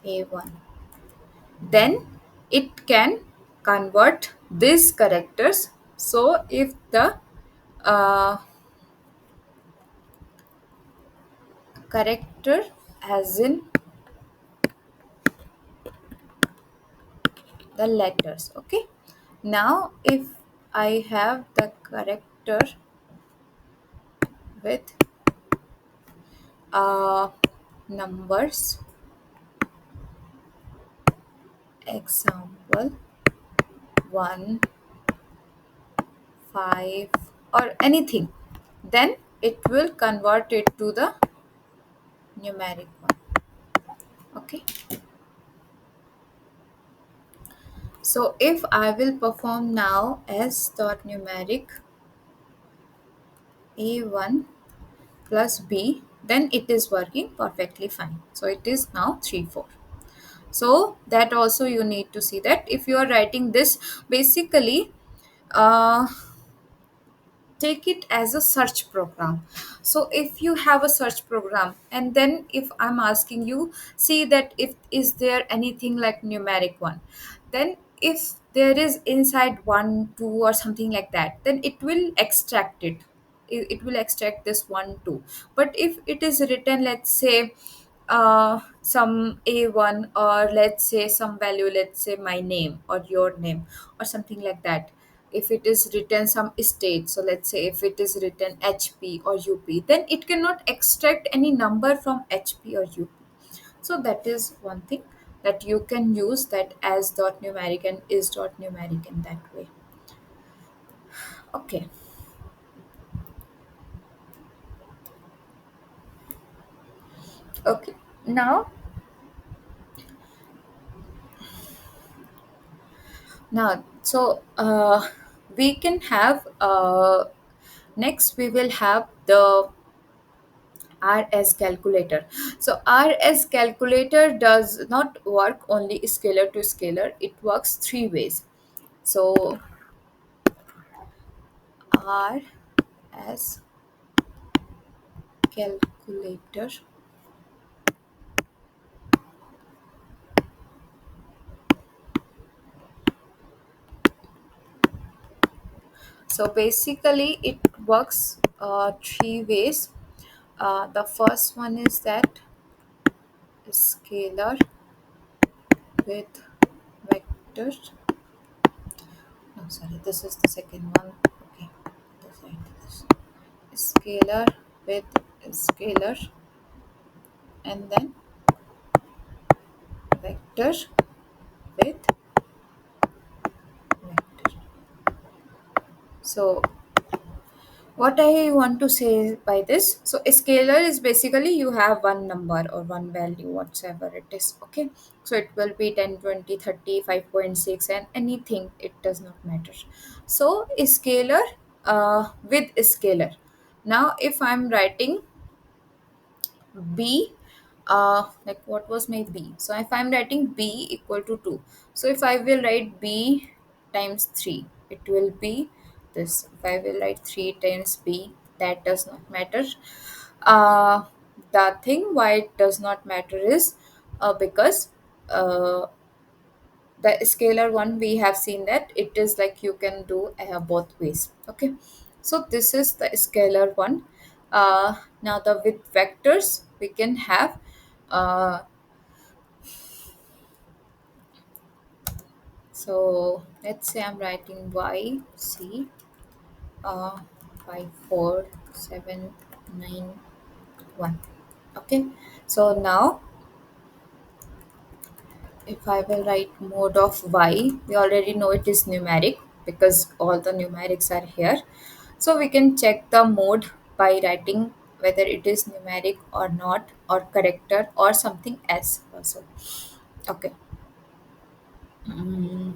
A1, then it can convert these characters. So if the uh, character as in the letters, okay, now if I have the character with numbers, example 1, 5 or anything, then it will convert it to the numeric one. Okay, so if I will perform now s dot numeric A1 plus B, then it is working perfectly fine. So it is now 3, 4. So that also you need to see that if you are writing this, basically uh, take it as a search program. So if you have a search program and then if I'm asking you, see that if is there anything like numeric one, then if there is inside 1, 2 or something like that, then it will extract it. It will extract this 1, 2. But if it is written, let's say some A1, or let's say some value, let's say my name or your name or something like that, if it is written some state, so let's say if it is written HP or UP, then it cannot extract any number from HP or UP. So that is one thing that you can use, that as dot numeric and is dot numeric in that way. Okay, okay, now so we can have next we will have the RS calculator. So RS calculator does not work only scalar to scalar. It works three ways. So RS calculator. So basically it works three ways. The first one is that scalar with vector. No, sorry, this is the second one. Okay, let's write this. Scalar with scalar, and then vector with vector. So what I want to say by this, so a scalar is basically you have one number or one value whatsoever it is. Okay, so it will be 10, 20, 30, 5.6, and anything, it does not matter. So a scalar with a scalar. Now if I'm writing b, like what was my b, so if I'm writing b equal to 2, so if I will write b times 3, it will be this. If I will write 3 times b, that does not matter. uh, the thing why it does not matter is because uh, the scalar one, we have seen that it is like you can do both ways. Okay, so this is the scalar one. Now the with vectors we can have uh, so let's say I'm writing y c, 5 4 7 9 1. Okay, so now if I will write mode of y, we already know it is numeric because all the numerics are here. So we can check the mode by writing whether it is numeric or not, or character or something else also. Okay. Mm.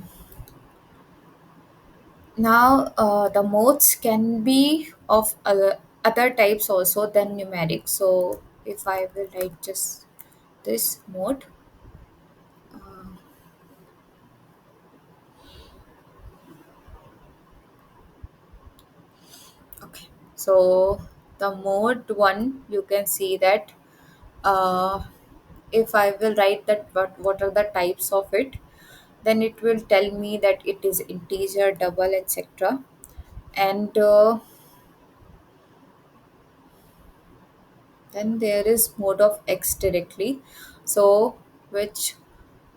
Now the modes can be of other types also than numeric. So if I will write just this mode, uh, okay. So the mode one, you can see that uh, if I will write that what are the types of it, then it will tell me that it is integer, double, etc. And then there is mode of x directly, so which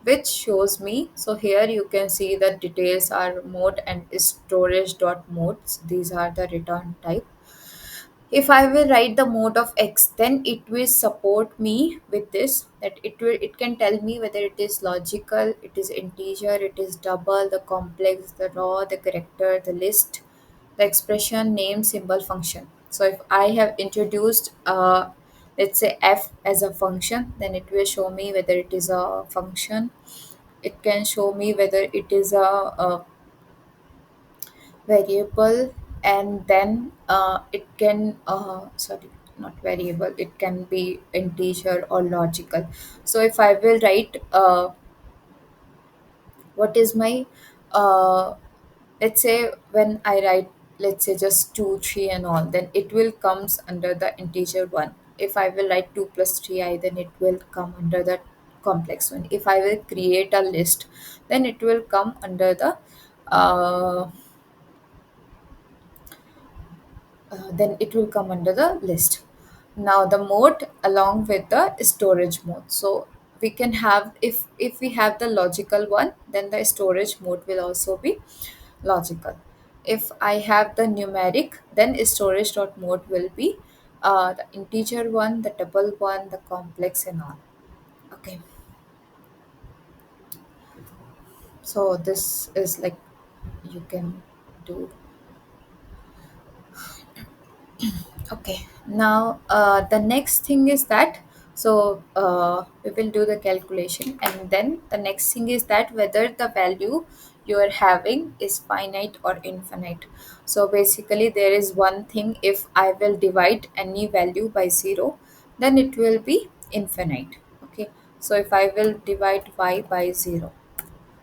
which shows me, so here you can see the details are mode and storage dot modes, these are the return type. If I will write the mode of x, then it will support me with this, that it can tell me whether it is logical, it is integer, it is double, the complex, the raw, the character, the list, the expression, name, symbol, function. So if I have introduced let's say f as a function, then it will show me whether it is a function. It can show me whether it is a variable, and then it can sorry, not variable, it can be integer or logical. So if I will write what is my uh, let's say when I write, let's say just 2 3 and all, then it will comes under the integer one. If I will write 2 plus 3i, then it will come under the complex one. If I will create a list, then it will come under the uh, then it will come under the list. Now the mode along with the storage mode. So we can have, if we have the logical one, then the storage mode will also be logical. If I have the numeric, then storage dot mode will be the integer one, the double one, the complex and all. Okay, so this is like you can do. Okay, now the next thing is that, so we will do the calculation, and then the next thing is that whether the value you are having is finite or infinite. So basically, there is one thing, if I will divide any value by 0, then it will be infinite. Okay, so if I will divide y by 0,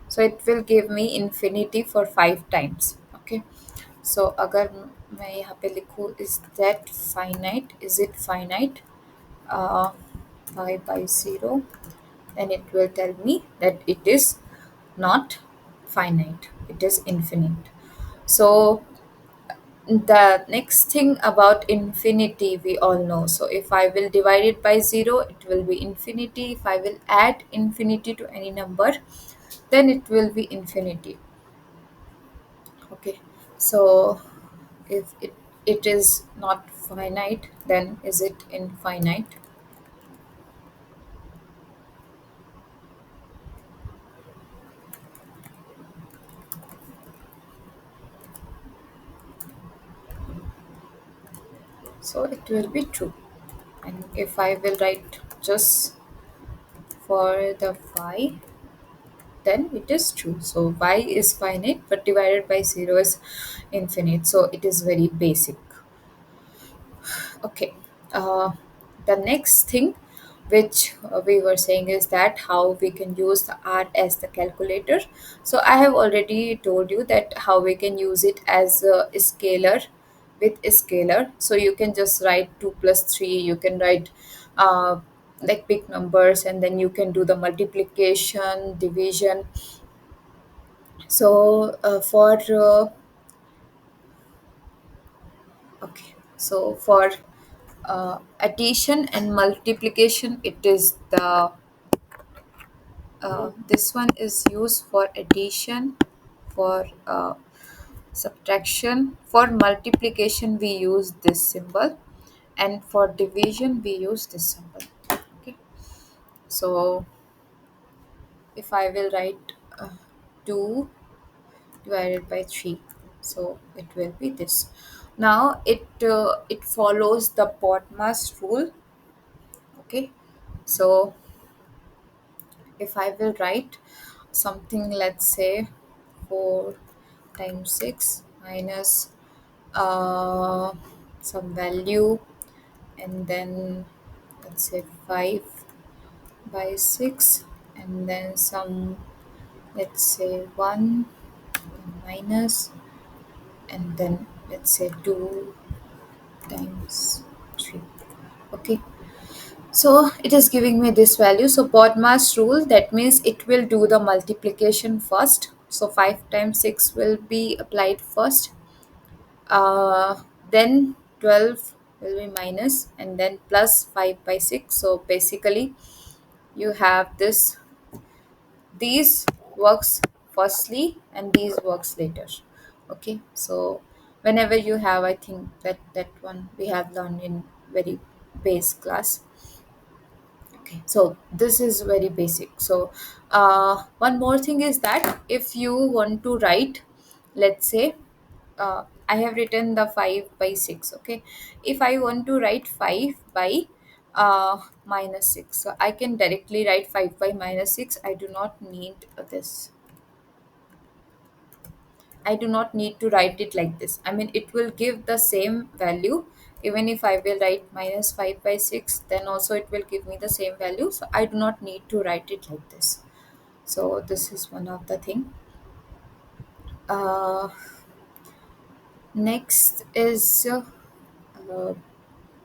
so it will give me infinity for 5 times. Okay, सो अगर मैं यहाँ पे लिखूँ is that finite, is it finite by 0, then it will tell me that it is not finite, it is infinite. So The next thing about infinity we all know. So if I will divide it by 0, it will be infinity. If I will add infinity to any number, then it will be infinity. Okay, so if it is not finite, then is it infinite? So it will be true. And if I will write just for the y, then it is true. So y is finite, but divided by 0 is infinite. So it is very basic. Okay. Uh, the next thing which we were saying is that how we can use the art as the calculator. So I have already told you that how we can use it as a scalar with a scalar. So you can just write 2 plus 3. You can write uh, like big numbers, and then you can do the multiplication, division. So for addition and multiplication, it is the this one is used for addition, for subtraction. For multiplication we use this symbol, and for division we use this symbol. Okay, so if I will write 2 divided by 3, so it will be this. Now it follows the Potter's rule. Okay, so if I will write something, let's say 4 times 6 minus uh, some value, and then let's say 5 by 6, and then some, let's say 1 minus, and then let's say 2 times 3. Okay, so it is giving me this value. So Bodmas rule, that means it will do the multiplication first. So 5 times 6 will be applied first. Then 12 will be minus, and then plus 5 by 6. So basically you have this, these works firstly and these works later. Okay, so whenever you have, I think that one we have learned in very base class. Okay, so this is very basic. So one more thing is that if you want to write, let's say I have written the 5 by 6. Okay, if I want to write 5 by minus 6, so I can directly write 5 by minus 6. I do not need this. I do not need to write it like this. I mean, it will give the same value. Even if I will write minus 5 by 6, then also it will give me the same value. So I do not need to write it like this. So this is one of the thing. Uh, Next is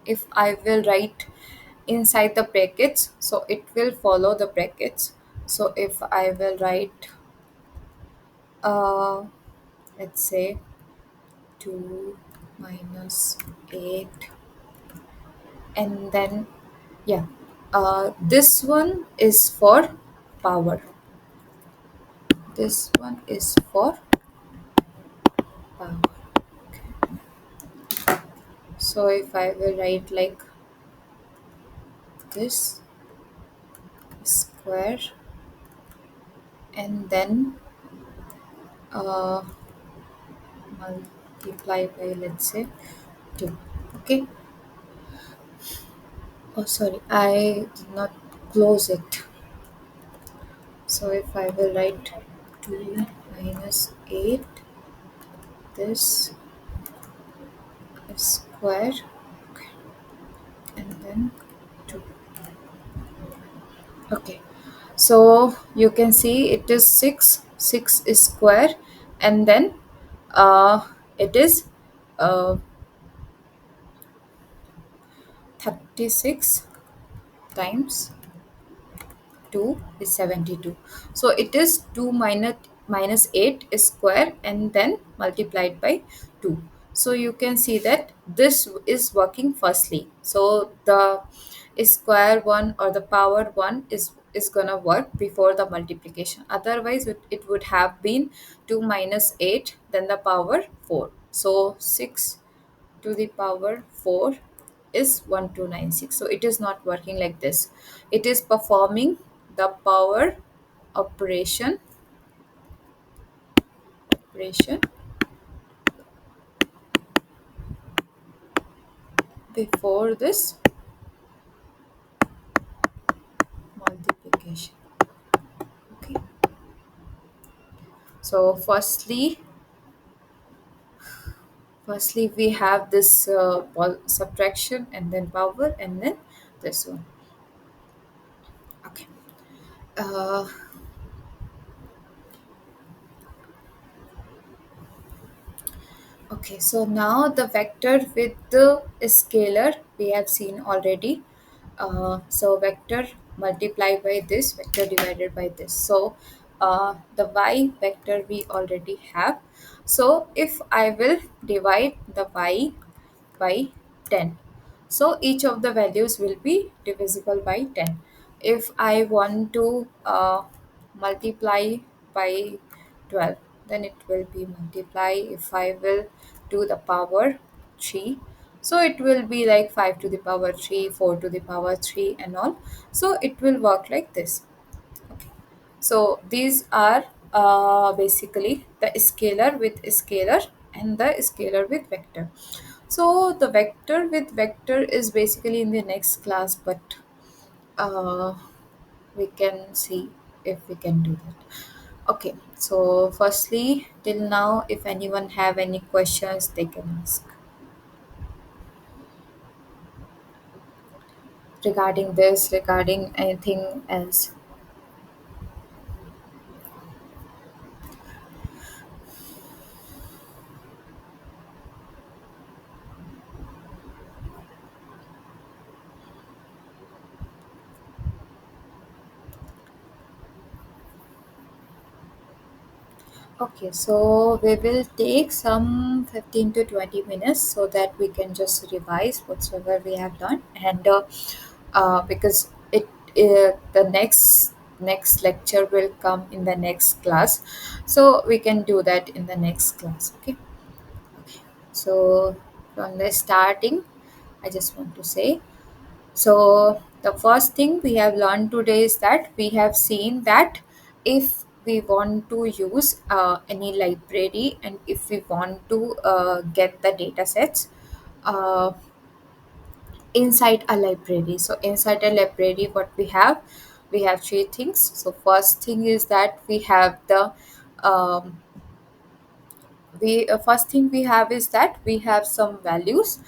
if I will write inside the brackets, so it will follow the brackets. So if I will write, uh, let's say 2 minus 8, and then yeah, this one is for power, this one is for power. So if I will write like this, square, and then uh, multiply by, let's say 2. Okay, oh sorry, I did not close it. So if I will write 2 minus 8, this is square, and then 2. Okay, so you can see it is 6, 6 is square, and then uh, it is uh, 36 times 2 is 72. So it is 2 minus 8 is square, and then multiplied by 2. So you can see that this is working firstly. So the square one or the power one is gonna work before the multiplication. Otherwise it would have been 2 minus 8 then the power 4. So 6 to the power 4 is 1296. So it is not working like this. It is performing the power operation operation before this multiplication. Okay. So firstly we have this subtraction and then power and then this one. Okay. Uh, Okay, so now the vector with the scalar we have seen already. So vector multiplied by this, vector divided by this. So the y vector we already have. So if I will divide the y by 10. So each of the values will be divisible by 10. If I want to multiply by 12, then it will be multiply. If I will do the power 3, so it will be like 5 to the power 3, 4 to the power 3 and all. So it will work like this. Okay. So these are basically the scalar with scalar and the scalar with vector. So the vector with vector is basically in the next class, but uh, we can see if we can do that. Okay, so firstly, till now, if anyone have any questions, they can ask regarding this, regarding anything else. Okay, so we will take some 15 to 20 minutes so that we can just revise whatsoever we have done, and because the next lecture will come in the next class, so we can do that in the next class. Okay. Okay. So from the starting, I just want to say, so the first thing we have learned today is that we have seen that if we want to use any library and if we want to get the data sets uh, inside a library. So inside a library, what we have three things. So first thing is that we have the um, we first thing we have is that we have some values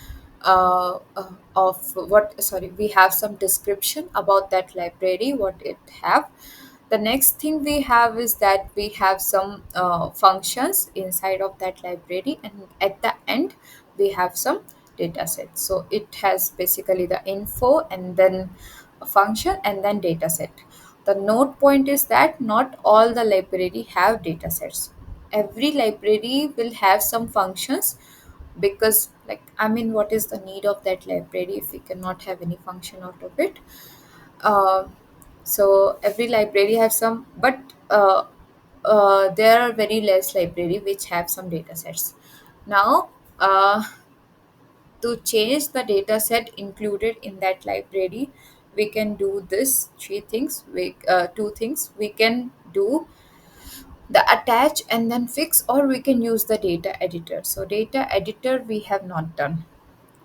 of what sorry we have some description about that library what it have. The next thing we have is that we have some functions inside of that library, and at the end we have some data set. So it has basically the info and then a function and then data set. The note point is that not all the library have data sets. Every library will have some functions, because like I mean, what is the need of that library if we cannot have any function out of it? uh, so every library has some, but there are very less library which have some data sets. Now to change the data set included in that library, we can do this three things. We two things we can do: the attach and then fix, or we can use the data editor. So data editor we have not done.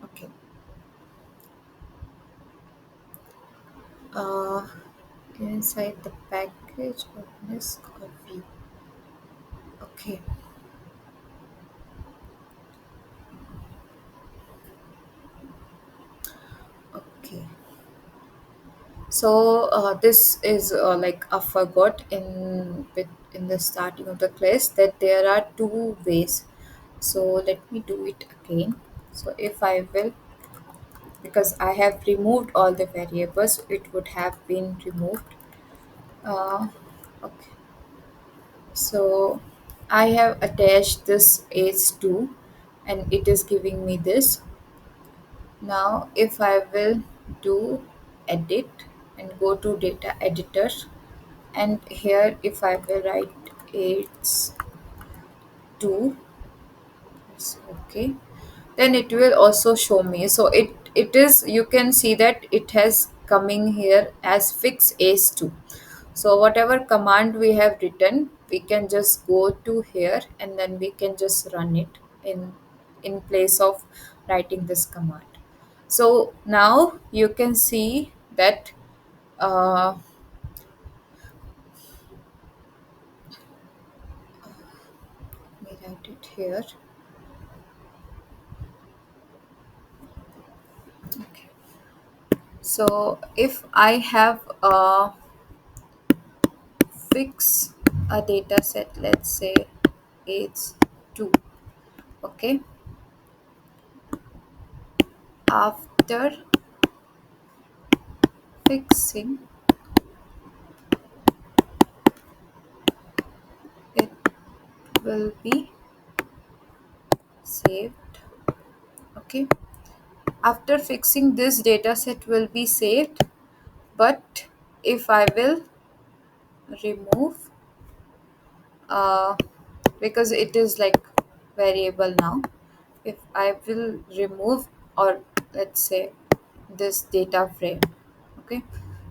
Okay. uh, Inside the package of this coffee. Okay. Okay. So this is like I forgot in the starting of the class that there are two ways. So let me do it again. So if I will, because I have removed all the variables, it would have been removed. Okay. So I have attached this H2 and it is giving me this. Now if I will do edit and go to data editor, and here if I will write it's 2, it's okay, then it will also show me. So it is, you can see that it has coming here as fix ace2. So whatever command we have written, we can just go to here and then we can just run it in place of writing this command. So now you can see that, uh, let me write it here. Okay. So if I have fix a data set, let's say it's 2, okay, after fixing it will be saved. Okay, after fixing this data set will be saved, but if I will remove, uh, because it is like variable now, if I will remove, or let's say this data frame, okay,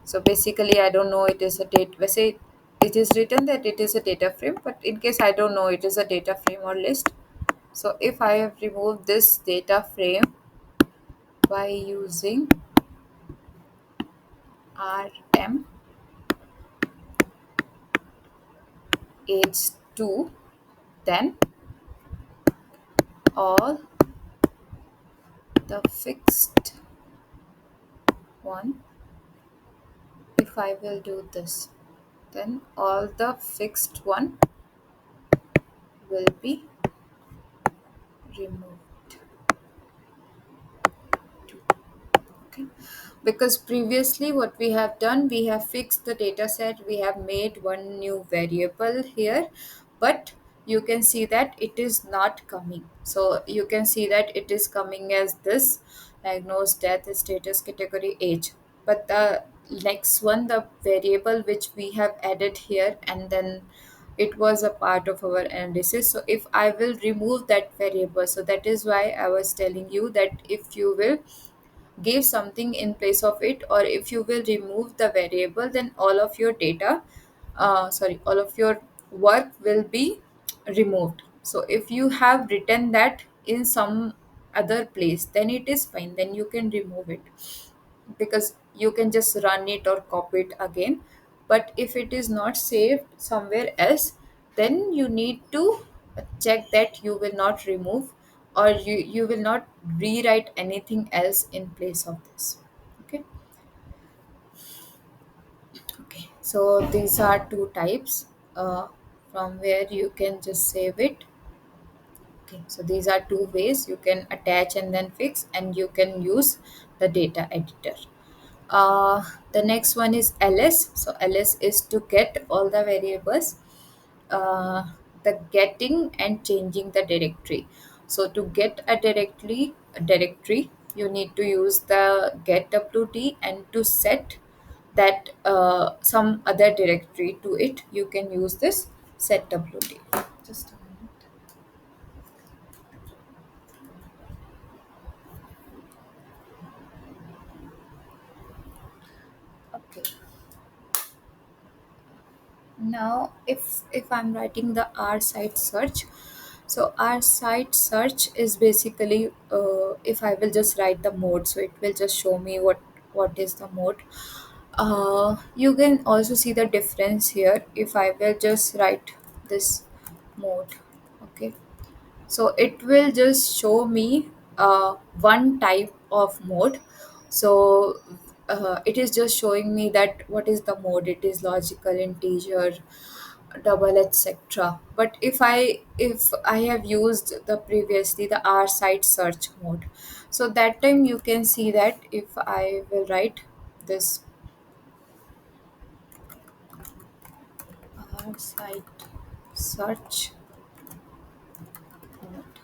so basically I don't know it is a date, say it is written that it is a data frame, but in case I don't know it is a data frame or list. So if I have removed this data frame by using rm h2, then all the fixed one, if I will do this, then all the fixed one will be removed. Okay, because previously what we have done, we have fixed the data set, we have made one new variable here, but you can see that it is not coming. So you can see that it is coming as this diagnosed death status category age, but the next one, the variable which we have added here, and then it was a part of our analysis. So if I will remove that variable, so that is why I was telling you that if you will give something in place of it, or if you will remove the variable, then all of your data, all of your work will be removed. So if you have written that in some other place, then it is fine, then you can remove it, because you can just run it or copy it again. But if it is not saved somewhere else, then you need to check that you will not remove, or you will not rewrite anything else in place of this. Okay. Okay, so these are two types, from where you can just save it. Okay, so these are two ways you can attach and then fix, and you can use the data editor. The next one is ls. So ls is to get all the variables, uh, the getting and changing the directory. So to get a directory, you need to use the get wd, and to set that some other directory to it, you can use this set wd. Just a minute. Okay. Now if I'm writing the r site search, so r site search is basically, if I will just write the mode, so it will just show me what is the mode. You can also see the difference here if I will just write this mode. Okay, so it will just show me one type of mode. So it is just showing me that what is the mode, it is logical, integer, double, etc. But if I have used the previously the r site search mode, so that time you can see that if I will write this r site search mode,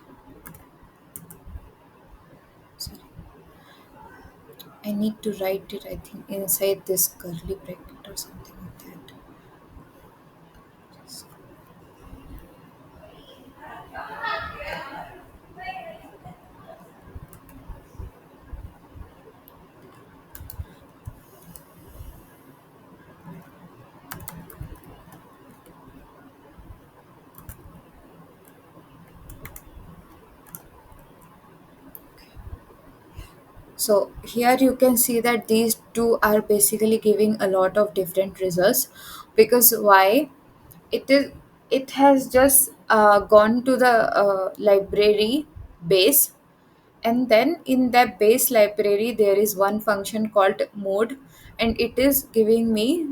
I need to write it, I think, inside this curly bracket or something like that. So here you can see that these two are basically giving a lot of different results. Because why? It is, it has just gone to the library base, and then in that base library there is one function called mode, and it is giving me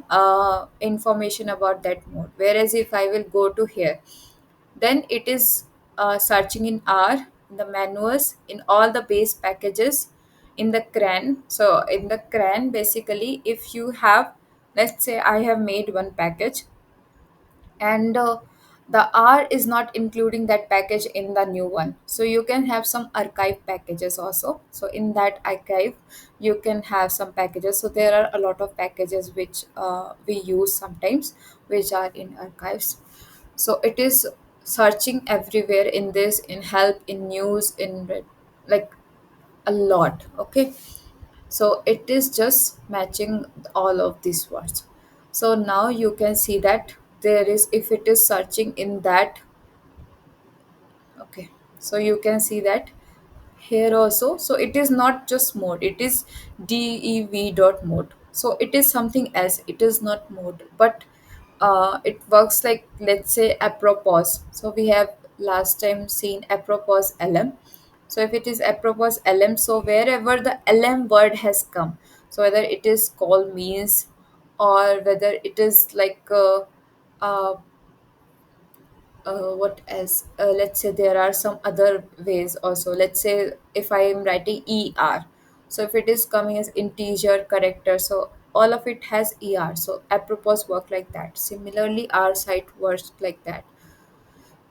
information about that mode. Whereas if I will go to here, then it is searching in R, in the manuals, in all the base packages, in the CRAN. So in the CRAN, basically, if you have, let's say I have made one package, and the R is not including that package in the new one. So you can have some archive packages also. So in that archive, you can have some packages. So there are a lot of packages which we use sometimes, which are in archives. So it is searching everywhere in this, in help, in news, in like a lot. Okay, so it is just matching all of these words. So now you can see that there is, if it is searching in that, okay, so you can see that here also. So it is not just mode, it is dev dot mode. So it is something else, it is not mode, but it works like, let's say, apropos. So we have last time seen apropos lm. So if it is apropos lm, so wherever the lm word has come, so whether it is call means, or whether it is like uh, what else, let's say there are some other ways also. Let's say if I am writing er, so if it is coming as integer character, so all of it has er. So apropos work like that. Similarly our site works like that.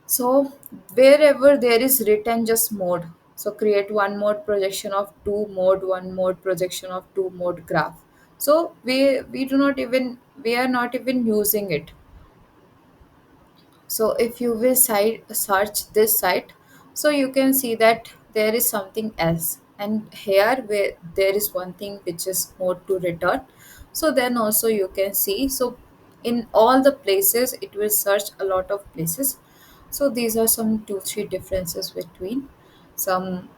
So wherever there is written just mode, so create one mode projection of two mode, one mode projection of two mode graph. So we do not even, we are not even using it. So if you will search this site, so you can see that there is something else, and here where there is one thing which is mode to return. So then also you can see, so in all the places it will search a lot of places. So these are some two three differences between some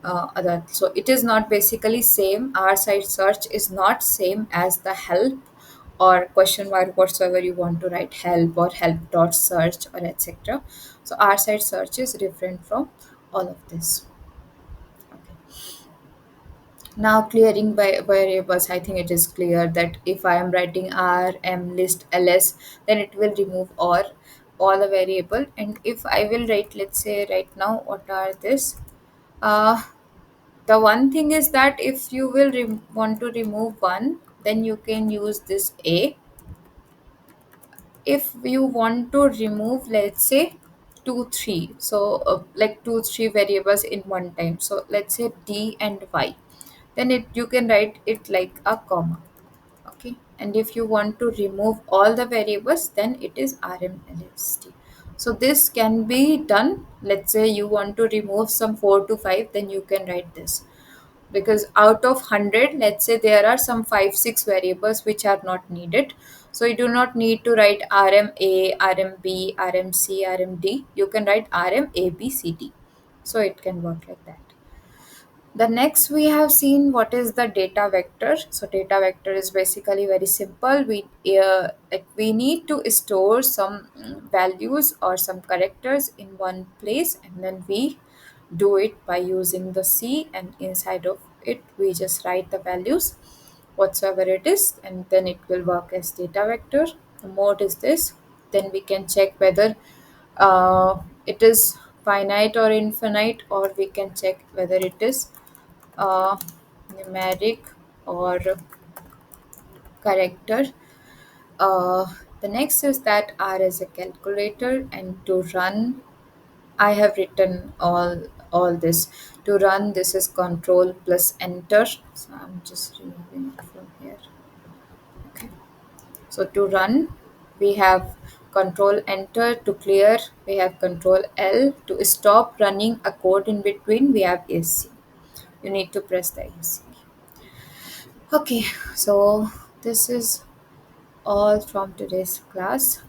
other. So it is not basically same, our site search is not same as the help or question mark whatsoever you want to write, help or help dot search or etc. So our site search is different from all of this. Okay. Now clearing by variables, I think it is clear that if I am writing r m list ls, then it will remove all the variable. And if I will write, let's say right now, what are this, uh, the one thing is that if you will want to remove one, then you can use this a. If you want to remove, let's say, two three, so like two three variables in one time, so let's say d and y, then it, you can write it like a comma. Okay, and if you want to remove all the variables, then it is rmlst. So this can be done. Let's say you want to remove some 4 to 5, then you can write this. Because out of 100, let's say there are some 5 6 variables which are not needed. So you do not need to write rma, rmb, rmc, rmd. You can write rm a b c d. So it can work like that. The next we have seen what is the data vector. So data vector is basically very simple. We need to store some values or some characters in one place, and then we do it by using the C, and inside of it we just write the values whatsoever it is, and then it will work as data vector. The mode is this. Then we can check whether it is finite or infinite, or we can check whether it is uh, numeric or character. Uh, the next is that R is a calculator, and to run, I have written all. all this. To run, this is control plus enter. So I'm just removing it from here. Okay. So to run, we have control enter. To clear, we have control L. To stop running a code in between, we have AC. You need to press the AC. Okay, so this is all from today's class.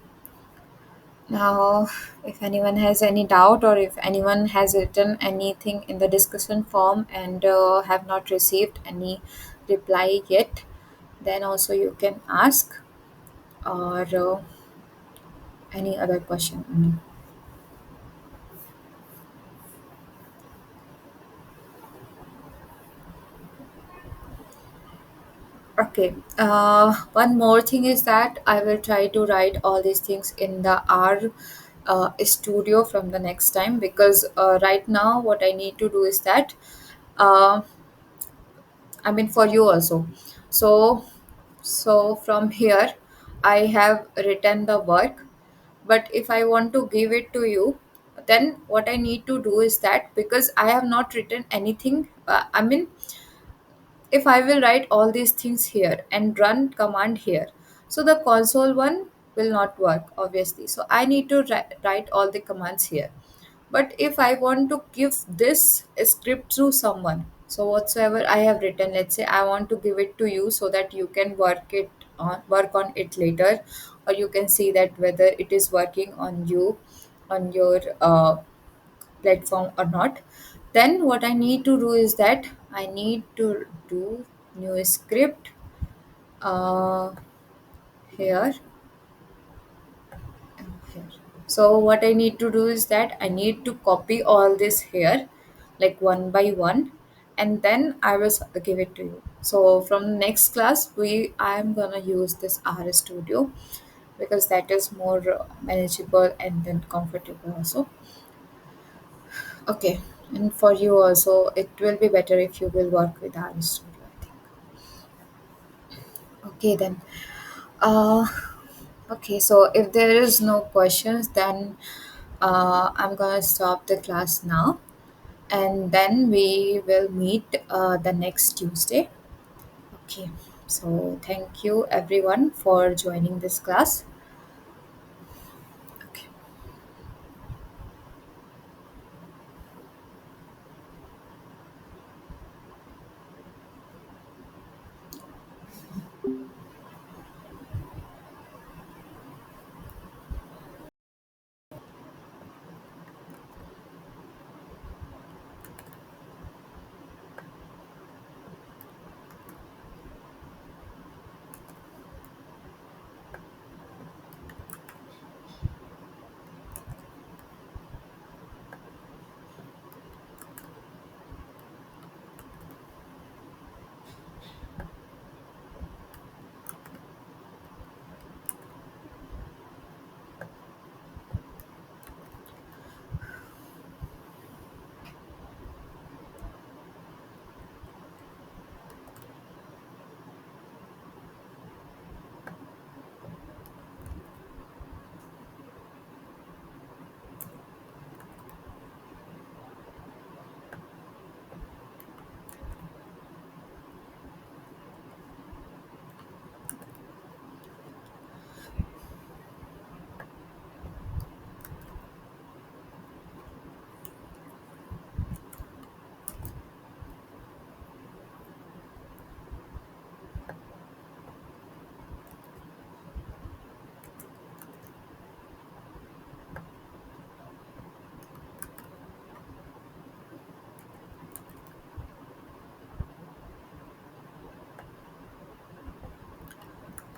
Now, if anyone has any doubt or if anyone has written anything in the discussion form and have not received any reply yet, then also you can ask, or any other question. Okay. One more thing is that I will try to write all these things in the R studio from the next time, because right now what I need to do is that, uh, I mean for you also. So from here I have written the work, but if I want to give it to you, then what I need to do is that, because I have not written anything, I mean, if I will write all these things here and run command here, so the console one will not work obviously. So I need to write all the commands here. But if I want to give this script to someone, so whatsoever I have written, let's say I want to give it to you so that you can work on it later, or you can see that whether it is working on you, on your platform or not. Then what I need to do is that I need to do new script uh, here, here. So what I need to do is that I need to copy all this here, like one by one, and then I will give it to you. So from next class, I am gonna use this R Studio, because that is more manageable and then comfortable also. Okay, and for you also, it will be better if you will work with R Studio, I think. Okay, then. Uh, okay, so if there is no questions, then I'm gonna stop the class now, and then we will meet the next Tuesday. Okay, so thank you everyone for joining this class. Okay.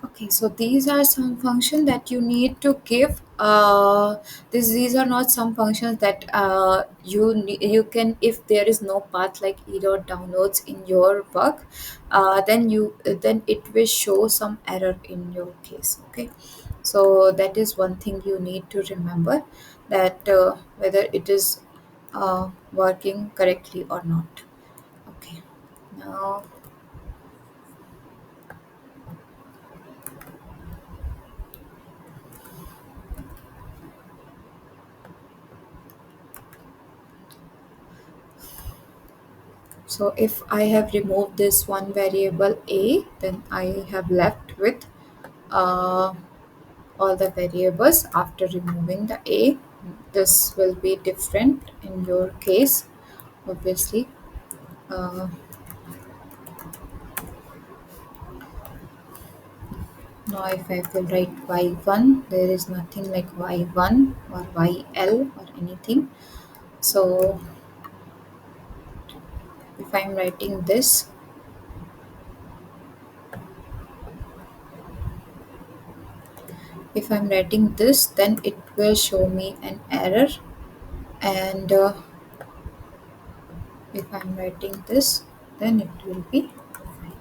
Okay, so these are some functions that you need to give. These are not some functions that you can, if there is no path like error downloads in your work, then it will show some error in your case. Okay, so that is one thing you need to remember, that whether it is working correctly or not. Okay, now. So if I have removed this one variable a, then I have left with uh, all the variables after removing the a. This will be different in your case, obviously. uh, Now if I will write y1, there is nothing like y1 or yl or anything. So if I'm writing this, then it will show me an error. And if I'm writing this, then it will be fine.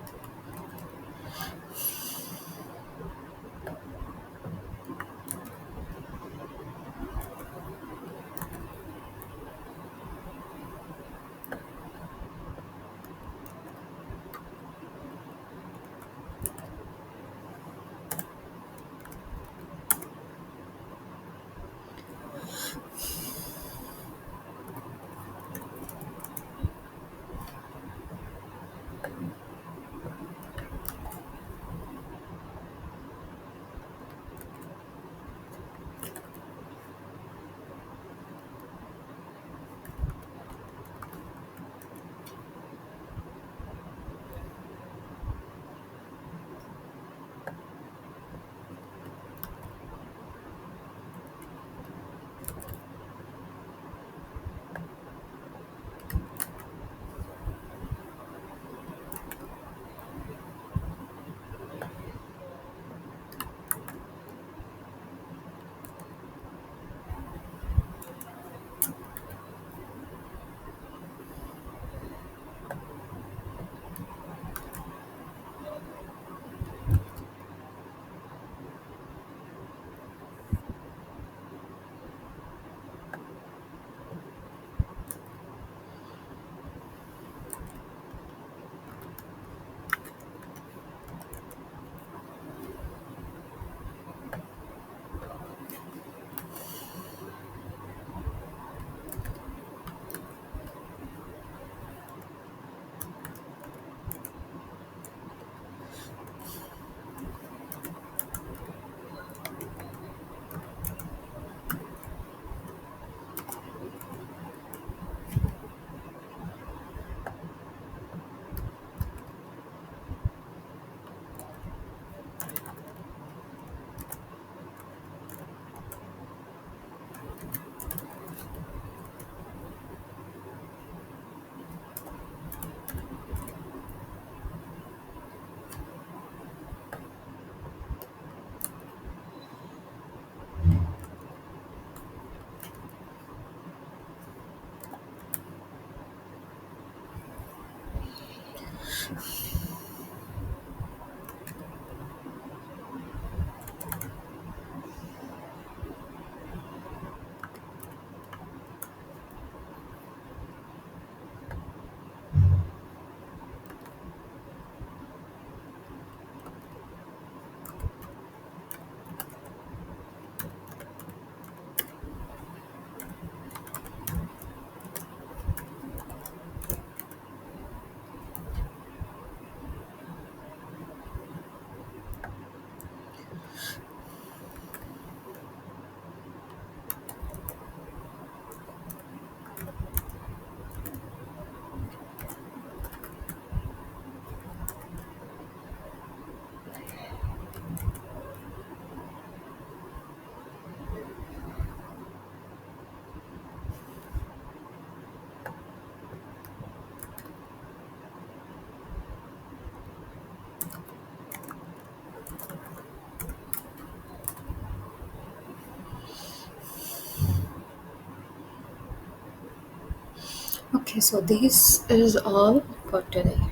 Okay, so this is all for today.